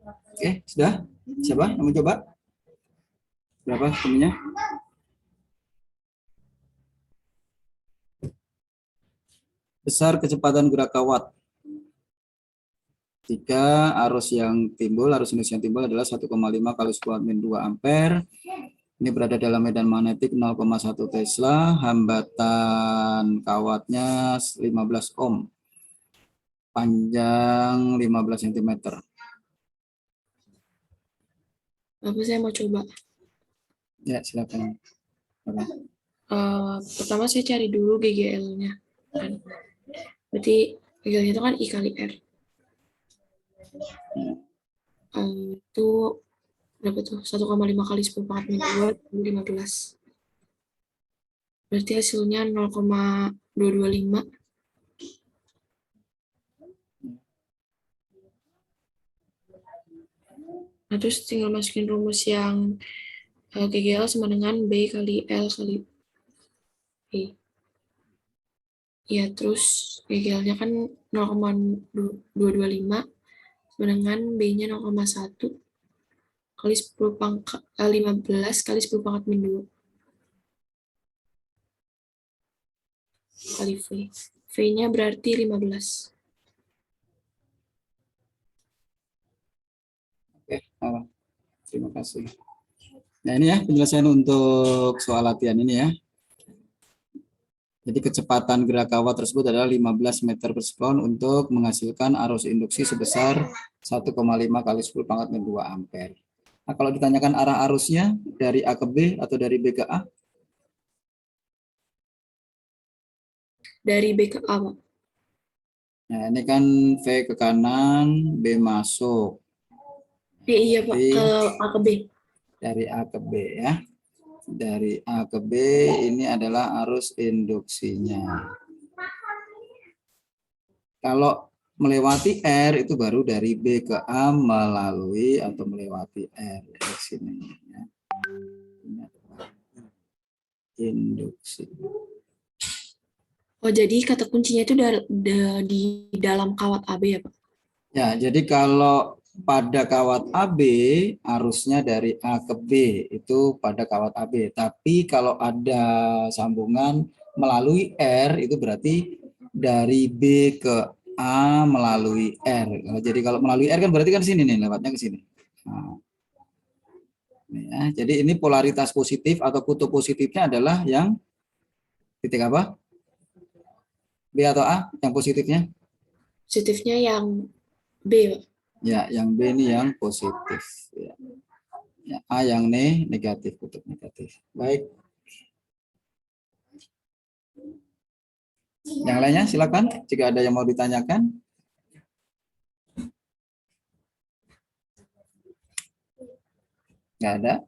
Oke, sudah? Siapa yang mau coba? Berapa temennya? Besar kecepatan gerak kawat jika arus induksi yang timbul adalah 1,5 kali 10⁻² ampere. Ini berada dalam medan magnetik 0,1 Tesla, hambatan kawatnya 15 ohm, panjang 15 cm. Apa saya mau coba? Ya, silakan. Pertama saya cari dulu GGL-nya. Kan. Berarti GGL-nya itu kan I kali R. Itu berapa tuh? 1,5 kali 10⁻², 15. Berarti hasilnya 0,225. Nah, terus tinggal masukin rumus yang GGL sama dengan B kali L kali B. Ya, terus GGL-nya kan 0,225 sama dengan B-nya 0,1 kali 15 kali 10⁻² kali V. V-nya berarti 15. Oke, terima kasih. Nah, ini ya penjelasan untuk soal latihan ini ya. Jadi kecepatan gerak kawat tersebut adalah 15 meter per sekon untuk menghasilkan arus induksi sebesar 1,5 kali 10⁻² ampere. Nah, kalau ditanyakan arah arusnya dari A ke B atau dari B ke A? Dari B ke A, Pak. Nah, ini kan V ke kanan, B masuk. Iya, Pak, ke A ke B. Dari A ke B ya. Dari A ke B ini adalah arus induksinya. Kalau melewati R itu baru dari B ke A melalui atau melewati R di sini ya. Induksi. Oh, jadi kata kuncinya itu di dalam kawat AB ya, Pak? Ya, jadi kalau pada kawat AB arusnya dari A ke B itu pada kawat AB. Tapi kalau ada sambungan melalui R itu berarti dari B ke A melalui R. Jadi kalau melalui R kan berarti kan sini nih, lewatnya ke sini. Nah, ya, jadi ini polaritas positif atau kutub positifnya adalah yang titik apa? B atau A yang positifnya? Positifnya yang B, Pak. Ya, yang B ini yang positif. Ya. Ya, A yang negatif, kutub negatif. Baik. Yang lainnya silakan jika ada yang mau ditanyakan. Nggak ada.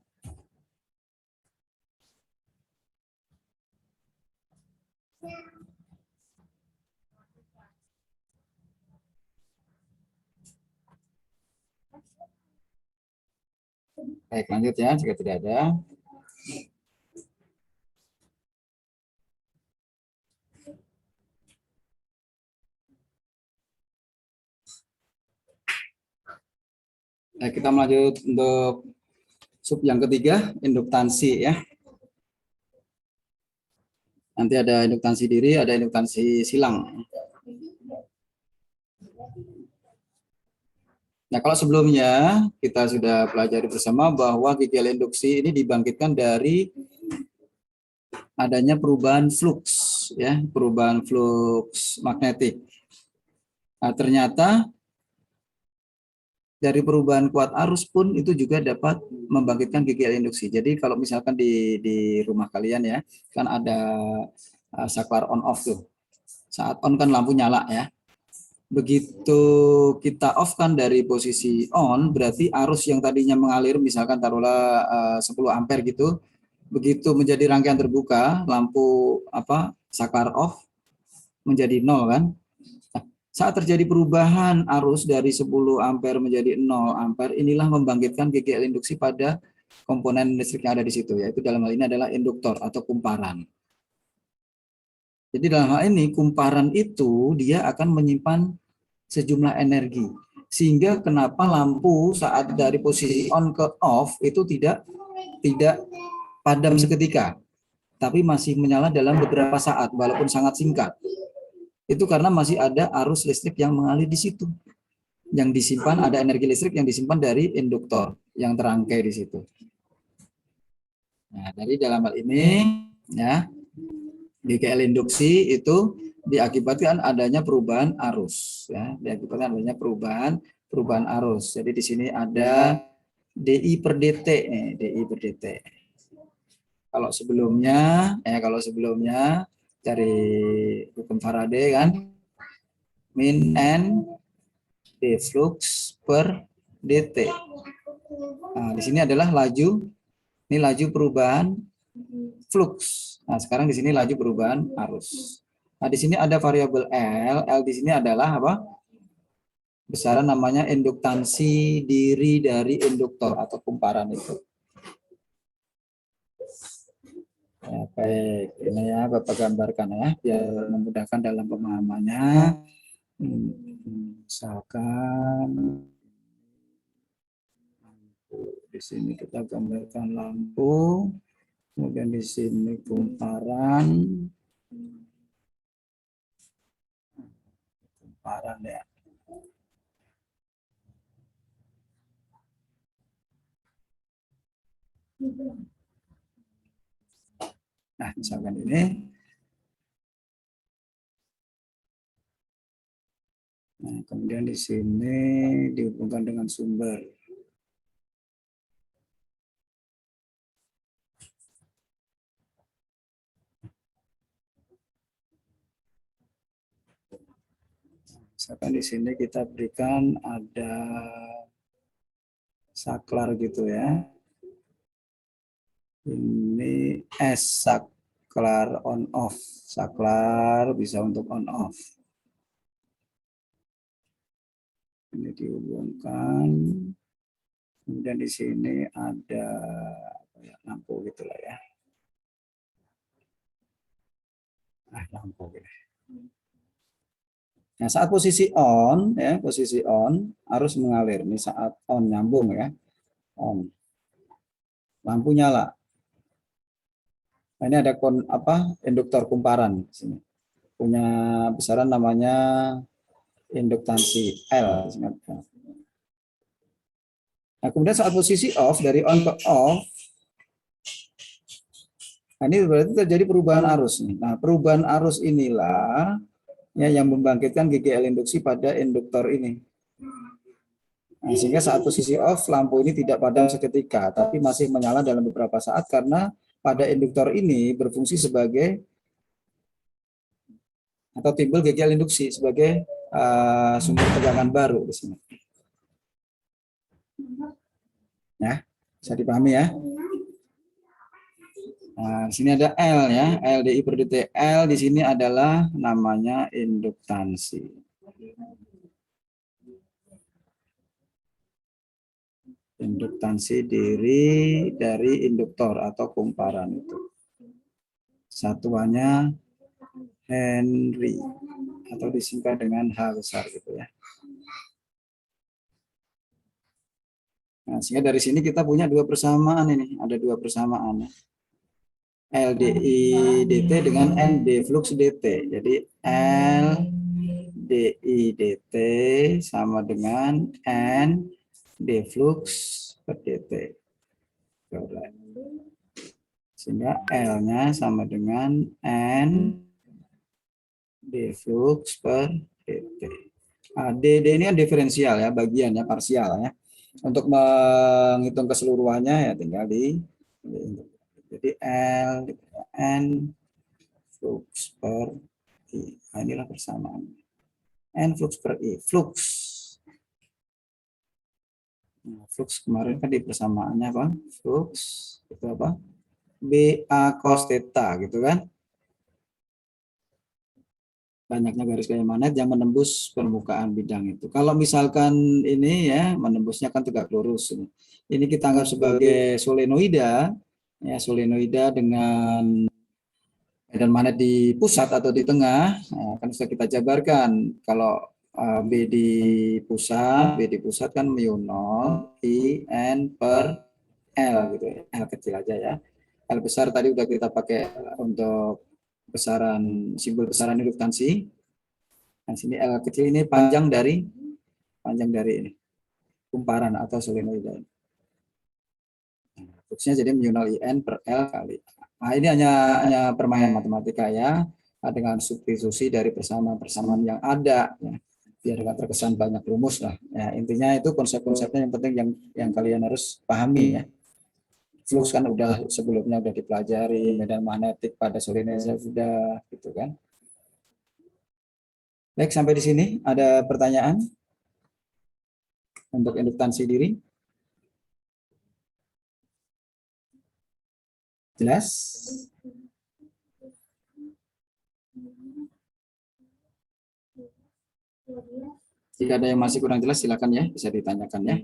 Baik, lanjut ya jika tidak ada. Baik, kita melanjut untuk sub yang ketiga, induktansi ya. Nanti ada induktansi diri, ada induktansi silang. Nah, kalau sebelumnya kita sudah pelajari bersama bahwa GGL induksi ini dibangkitkan dari adanya perubahan flux ya, perubahan flux magnetik. Nah, ternyata dari perubahan kuat arus pun itu juga dapat membangkitkan GGL induksi. Jadi kalau misalkan di rumah kalian ya, kan ada saklar on off tuh. Saat on kan lampu nyala ya. Begitu kita off kan dari posisi on, berarti arus yang tadinya mengalir misalkan taruhlah 10 ampere gitu, begitu menjadi rangkaian terbuka, lampu saklar off menjadi 0 kan. Nah, saat terjadi perubahan arus dari 10 ampere menjadi 0 ampere, inilah membangkitkan GGL induksi pada komponen listrik yang ada di situ, yaitu dalam hal ini adalah induktor atau kumparan. Jadi dalam hal ini kumparan itu dia akan menyimpan sejumlah energi. Sehingga kenapa lampu saat dari posisi on ke off itu tidak padam seketika, tapi masih menyala dalam beberapa saat walaupun sangat singkat. Itu karena masih ada arus listrik yang mengalir di situ. Yang disimpan, ada energi listrik yang disimpan dari induktor yang terangkai di situ. Nah, dari dalam hal ini ya, GGL induksi itu diakibatkan adanya perubahan arus ya, diakibatkan adanya perubahan arus. Jadi di sini ada DI per DT nih, DI per DT. Kalau sebelumnya dari hukum Faraday kan min N D flux per DT. Nah, di sini adalah laju, ini laju perubahan flux. Nah, sekarang di sini laju perubahan arus. Nah, di sini ada variabel L. L di sini adalah apa? Besaran namanya induktansi diri dari induktor atau kumparan itu. Ya, baik, ini ya Bapak gambarkan ya, biar memudahkan dalam pemahamannya. Misalkan di sini kita gambarkan lampu, kemudian di sini kumparan ya. Nah, misalkan ini. Nah, kemudian di sini dihubungkan dengan sumber. Misalkan di sini kita berikan ada saklar gitu ya. Ini S saklar on off. Saklar bisa untuk on off. Ini dihubungkan. Kemudian di sini ada lampu gitulah ya. Nah, lampu gitu. Nah, saat posisi on ya, posisi on arus mengalir. Ini saat on nyambung ya. On. Lampu nyala. Nah, ini ada induktor kumparan di sini. Punya besaran namanya induktansi L. Nah, kemudian saat posisi off, dari on ke off, nah ini berarti terjadi perubahan arus. Nah, perubahan arus inilah ya, yang membangkitkan GGL induksi pada induktor ini. Nah, sehingga saat posisi off, lampu ini tidak padam seketika, tapi masih menyala dalam beberapa saat karena pada induktor ini berfungsi sebagai atau timbul GGL induksi sebagai sumber tegangan baru di sini. Ya, bisa dipahami ya. Nah, di sini ada L ya, LDI per DT. L di sini adalah namanya induktansi. Induktansi diri dari induktor atau kumparan itu. Satuannya Henry atau disingkat dengan H besar gitu ya. Nah, sehingga dari sini kita punya dua persamaan ini, ada dua persamaan. LDI DT dengan ND flux DT. Jadi LDI DT sama dengan N D flux per DT. Sehingga L-nya sama dengan N D flux per DT. Nah, DD ini kan diferensial ya, bagiannya parsial ya. Untuk menghitung keseluruhannya ya tinggal jadi L N flux per I. Nah, inilah persamaan. N flux per I. Flux. Nah, flux kemarin kan di persamaannya apa? Flux itu apa? BA cos theta gitu kan. Banyaknya garis kayak magnet yang menembus permukaan bidang itu. Kalau misalkan ini ya menembusnya kan tegak lurus. Ini kita anggap sebagai solenoida, ya solenoida dengan medan magnet di pusat atau di tengah. Nah, kan sudah kita jabarkan kalau B di pusat kan mu0 IN per L gitu ya. L kecil aja ya. L besar tadi udah kita pakai untuk besaran simbol besaran induktansi. Nah, sini L kecil ini panjang dari ini kumparan atau solenoida. Fluxnya jadi mu0 IN per L kali. Nah, ini hanya permainan matematika ya, dengan substitusi dari persamaan-persamaan yang ada ya. Biar nggak terkesan banyak rumus lah. Ya, intinya itu konsep-konsepnya yang penting yang kalian harus pahami ya. Flux kan udah sebelumnya udah dipelajari, medan magnetik pada solenoida sudah gitu kan. Baik, sampai di sini ada pertanyaan untuk induktansi diri? Jelas? Jika ada yang masih kurang jelas, silakan ya, bisa ditanyakan ya.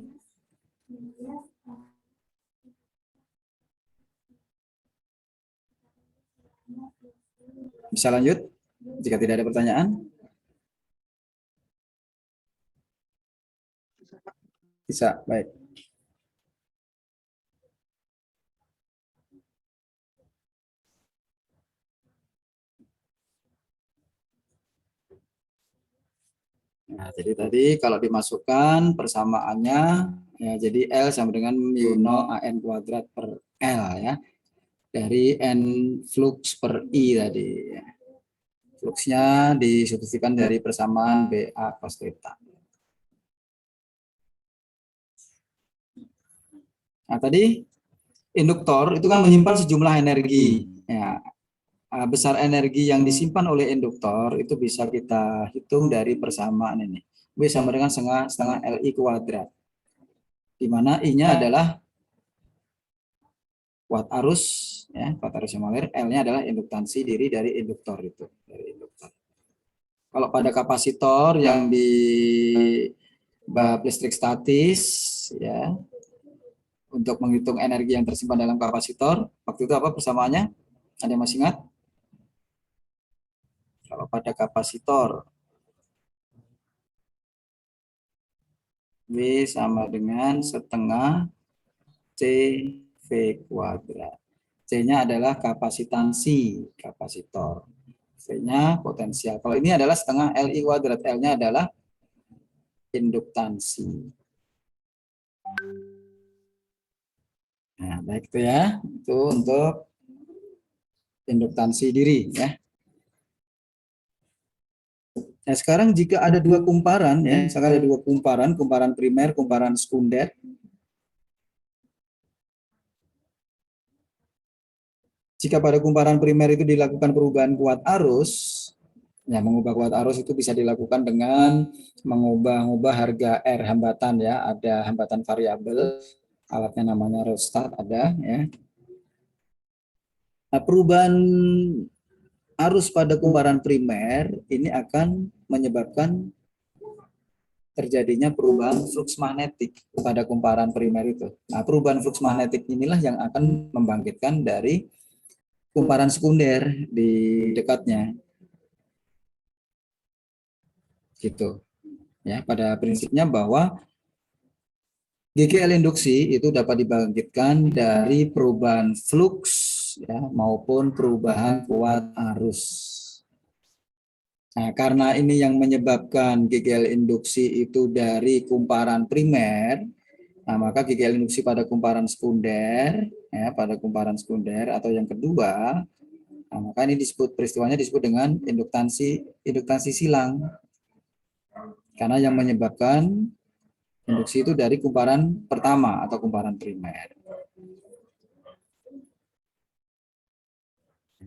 Bisa lanjut, jika tidak ada pertanyaan. Bisa, baik. Nah, jadi tadi kalau dimasukkan persamaannya, ya, jadi L sama dengan mu0 AN kuadrat per L ya. Dari N flux per I tadi. Fluxnya disubstitusikan dari persamaan BA cos theta. Nah, tadi induktor itu kan menyimpan sejumlah energi. Ya, besar energi yang disimpan oleh induktor itu bisa kita hitung dari persamaan ini. W sama dengan setengah Li kuadrat. Di mana I-nya adalah kuat arus, ya, kuat arus yang mengalir. L-nya adalah induktansi diri dari induktor itu. Dari induktor. Kalau pada kapasitor yang di bab listrik statis, ya, untuk menghitung energi yang tersimpan dalam kapasitor, waktu itu apa persamaannya? Ada yang masih ingat? Kalau pada kapasitor, W sama dengan setengah CV kuadrat. C-nya adalah kapasitansi kapasitor. V-nya potensial. Kalau ini adalah setengah Li kuadrat. L-nya adalah induktansi. Nah, baik itu ya. Itu untuk induktansi diri ya. Nah, sekarang jika ada dua kumparan ya, misalkan ada dua kumparan primer, kumparan sekunder. Jika pada kumparan primer itu dilakukan perubahan kuat arus, ya mengubah kuat arus itu bisa dilakukan dengan mengubah harga R hambatan ya, ada hambatan variabel, alatnya namanya rheostat ada ya. Nah, perubahan arus pada kumparan primer ini akan menyebabkan terjadinya perubahan flux magnetik pada kumparan primer itu. Nah, perubahan flux magnetik inilah yang akan membangkitkan dari kumparan sekunder di dekatnya. Gitu. Ya, pada prinsipnya bahwa GGL induksi itu dapat dibangkitkan dari perubahan flux ya, maupun perubahan kuat arus. Nah, karena ini yang menyebabkan GGL induksi itu dari kumparan primer, nah maka GGL induksi pada kumparan sekunder, ya, pada kumparan sekunder atau yang kedua, nah, maka ini peristiwanya disebut dengan induktansi silang. Karena yang menyebabkan induksi itu dari kumparan pertama atau kumparan primer.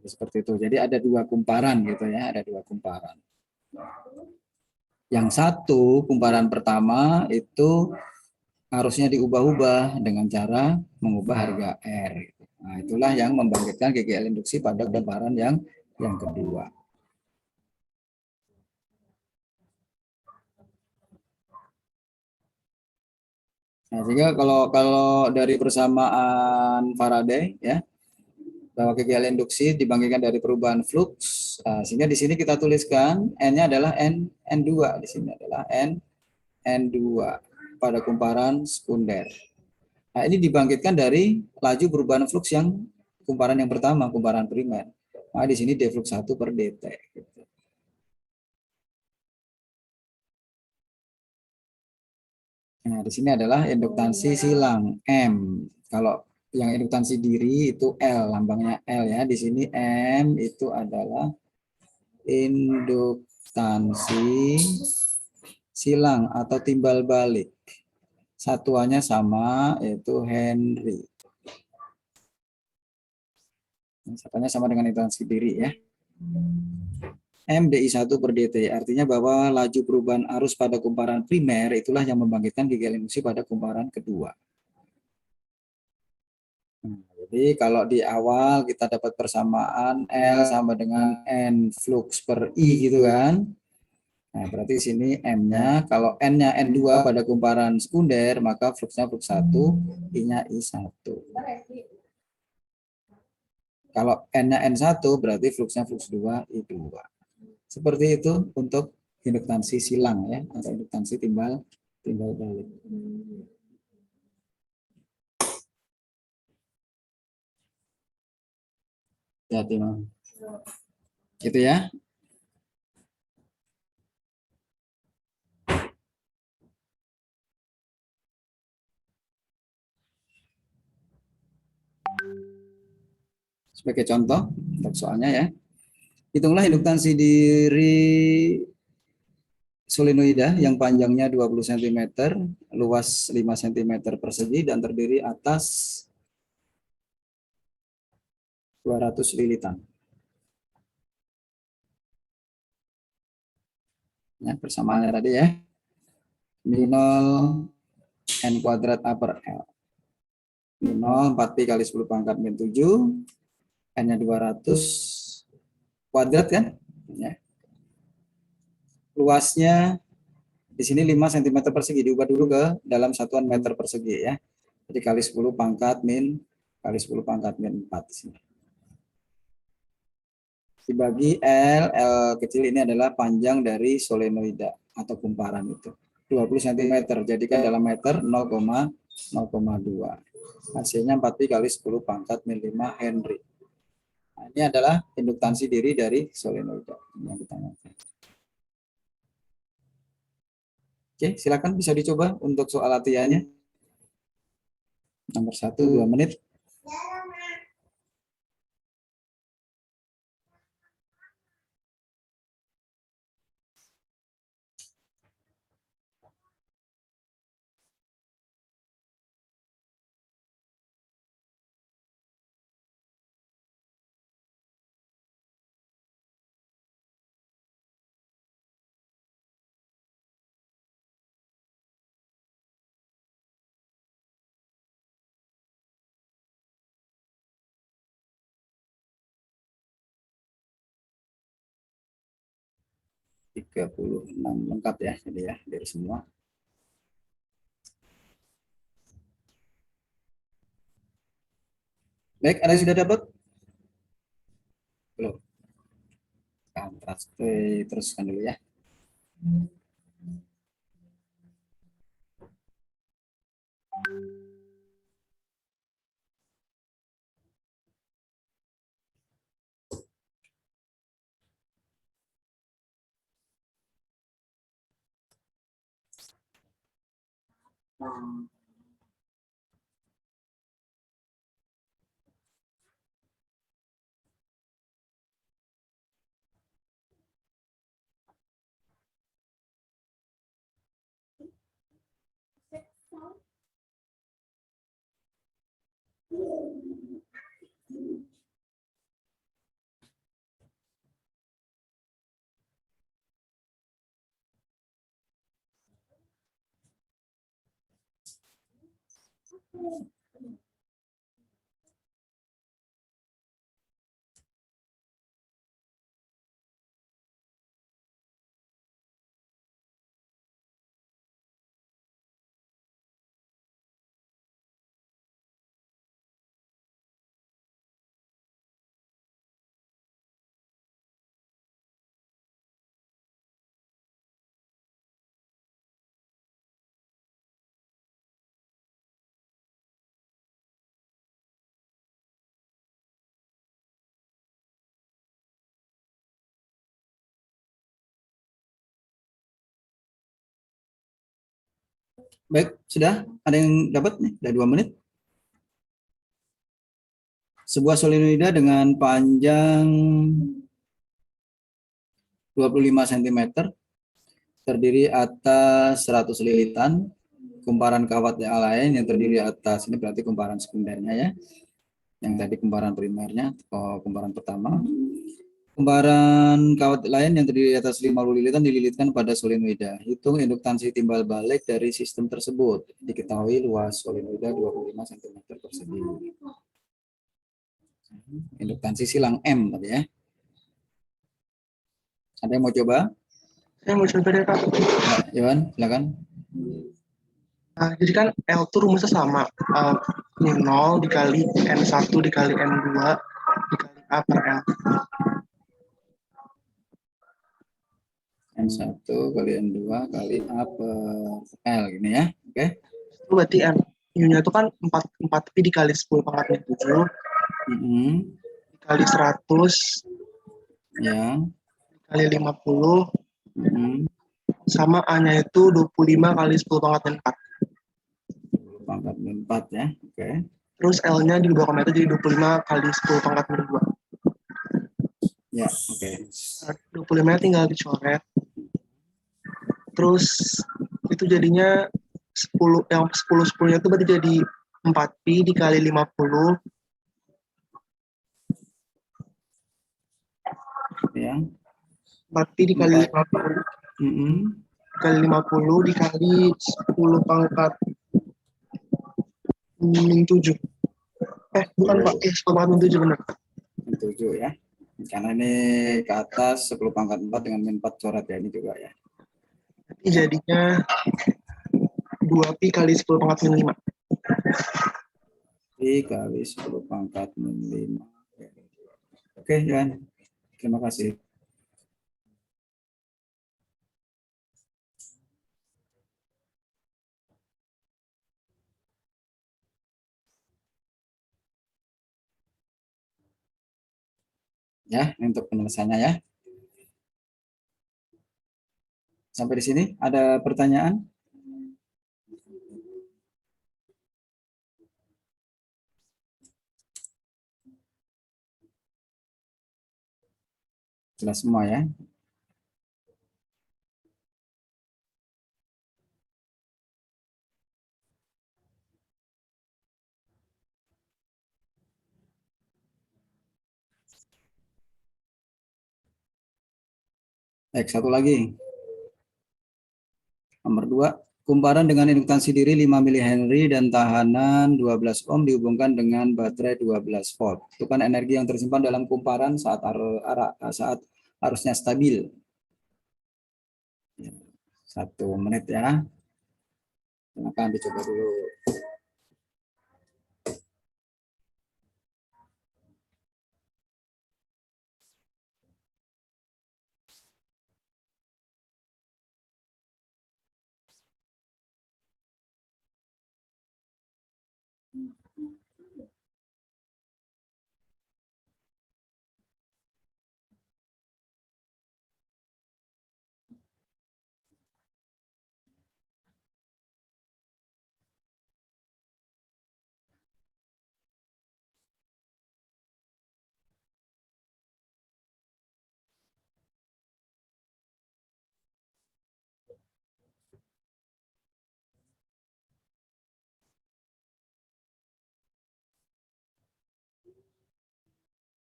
Seperti itu. Jadi ada dua kumparan gitu ya, ada dua kumparan. Yang satu kumparan pertama itu harusnya diubah-ubah dengan cara mengubah harga R. Nah, itulah yang membangkitkan GGL induksi pada kumparan yang kedua. Nah, sehingga kalau dari persamaan Faraday ya, bahwa KGL induksi dibangkitkan dari perubahan flux, sehingga di sini kita tuliskan N-nya adalah N2, di sini adalah N2 pada kumparan sekunder. Nah, ini dibangkitkan dari laju perubahan flux yang kumparan yang pertama, kumparan primer. Nah, di sini D flux 1 per dt. Gitu. Nah, di sini adalah induktansi silang M. Kalau yang induktansi diri itu L, lambangnya L ya. Di sini M itu adalah induktansi silang atau timbal balik. Satuannya sama, yaitu Henry. Satuannya sama dengan induktansi diri ya. MDI1 per dt, artinya bahwa laju perubahan arus pada kumparan primer itulah yang membangkitkan KGL induksi pada kumparan kedua. Nah, jadi kalau di awal kita dapat persamaan L sama dengan N flux per I gitu kan. Nah, berarti di sini M-nya, kalau N-nya N2 pada kumparan sekunder, maka fluxnya flux 1, I-nya I1. Kalau N-nya N1, berarti fluxnya flux 2, I2. Seperti itu untuk induktansi silang ya, atau induktansi timbal balik. Ya, gitu ya. Sebagai contoh untuk soalnya ya. Hitunglah induktansi diri solenoida yang panjangnya 20 cm, luas 5 cm persegi dan terdiri atas 200 lilitan. Ya, persamaannya tadi ya. Min 0 N kuadrat A per L. Min 0 4pi kali 10 pangkat min 7. N-nya 200 kuadrat kan? Ya. Luasnya di sini 5 cm persegi, diubah dulu ke dalam satuan meter persegi ya. Jadi kali 10 pangkat min kali 10 pangkat min 4 di sini. Dibagi L kecil ini adalah panjang dari solenoida atau kumparan itu. 20 cm, jadikan dalam meter 0,2. Hasilnya 4pi kali 10 pangkat min 5 Henry. Nah, ini adalah induktansi diri dari solenoida yang ditanyakan. Oke, silakan bisa dicoba untuk soal latihannya. Nomor 1, 2 menit. Tiga 36 lengkap ya, jadi ya dari semua. Baik, ada yang sudah dapat? Belum. Teruskan dulu ya. Baik, sudah? Ada yang dapat nih? Udah 2 menit. Sebuah solenoida dengan panjang 25 cm terdiri atas 100 lilitan. Kumparan kawat yang lain yang terdiri atas, ini berarti kumparan sekundernya ya. Yang tadi kumparan primernya, kumparan pertama. Kumparan kawat lain yang terdiri atas 50 lilitan dililitkan pada solenoida. Hitung induktansi timbal balik dari sistem tersebut. Diketahui luas solenoida 25 cm persegi. Induktansi silang M tadi ya. Ada yang mau coba? Saya mau coba deh, Kak. Ya, Iwan, silakan. Nah, jadi kan L itu rumusnya sama. Ini 0 dikali N1 dikali N2 dikali A per L. N1 kali N2 kali A per L gini ya. Oke. Itu berarti N U-nya itu kan 4 pi dikali 10 pangkat 7 dikali 100 Ya. dikali 50 Mm-mm. sama A-nya itu 25 kali 10 pangkat 4. Pangkat 4 ya. Oke. Terus L-nya diubah ke meter jadi 25 kali 10 pangkat 2. Ya, oke. 25-nya tinggal dicoret. Terus itu jadinya 10, yang 10-10-nya itu berarti jadi 4 pi dikali 50 Ya. 4 pi dikali 4. 50 Mm-mm. dikali 50 dikali 10 pangkat min 7. Bukan Pak, 10 pangkat min 7 benar. 7 ya. Karena ini ke atas 10 pangkat 4 dengan min 4 coret ya, ini juga ya. Jadi jadinya 2 pi kali 10 pangkat min 5. Pi kali 10 pangkat min 5. Oke, Iwan. Terima kasih. Ya, ini untuk penyelesaiannya ya. Sampai di sini ada pertanyaan? Jelas semua ya. Baik, satu lagi. Nomor 2, kumparan dengan induktansi diri 5 mH dan tahanan 12 ohm dihubungkan dengan baterai 12 volt. Itu kan energi yang tersimpan dalam kumparan saat arusnya stabil. 1 menit ya. Silakan dicoba dulu.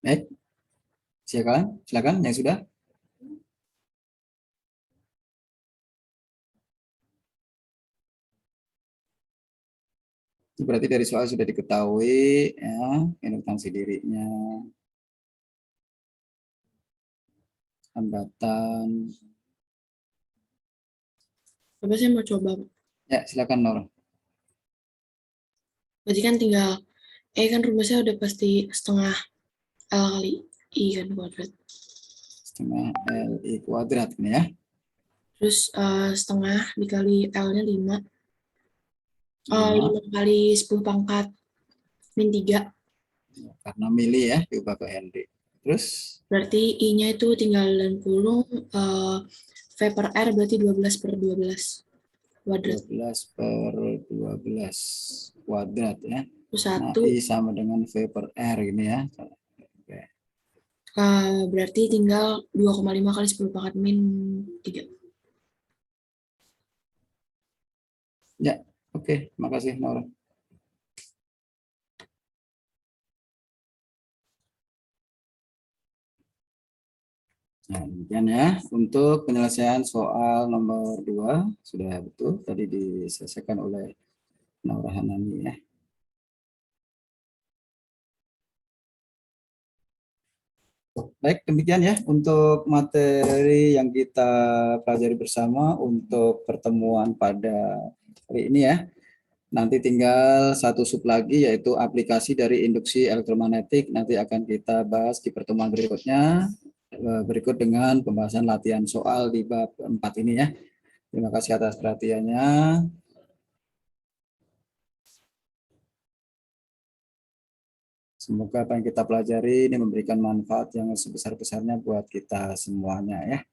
Baik, silakan yang sudah. Berarti dari soal sudah diketahui ya, induktansi dirinya, hambatan. Coba saya mau coba. Ya, silakan Nur. Berarti kan tinggal, kan rumusnya udah pasti setengah L kali I kan kuadrat. Setengah LI kuadrat ini ya. Terus setengah dikali L-nya 5. 5. 5 kali 10 pangkat min 3. Karena mili ya, diubah ke Henry. Terus? Berarti I-nya itu tinggal 60, V per R berarti 12/12. kuadrat. 12/12 kuadrat ya. Terus Nah, 1 I sama dengan V per R ini ya. Oke. berarti tinggal 2,5 kali 10 pangkat min 3. Ya, oke. Makasih, Nora. Nah, demikian ya. Untuk penyelesaian soal nomor 2 sudah betul tadi diselesaikan oleh Naura Hanani ya. Baik, demikian ya untuk materi yang kita pelajari bersama untuk pertemuan pada hari ini ya. Nanti tinggal satu sub lagi yaitu aplikasi dari induksi elektromagnetik. Nanti akan kita bahas di pertemuan berikutnya. Berikut dengan pembahasan latihan soal di bab 4 ini ya. Terima kasih atas perhatiannya. Semoga apa yang kita pelajari ini memberikan manfaat yang sebesar-besarnya buat kita semuanya ya.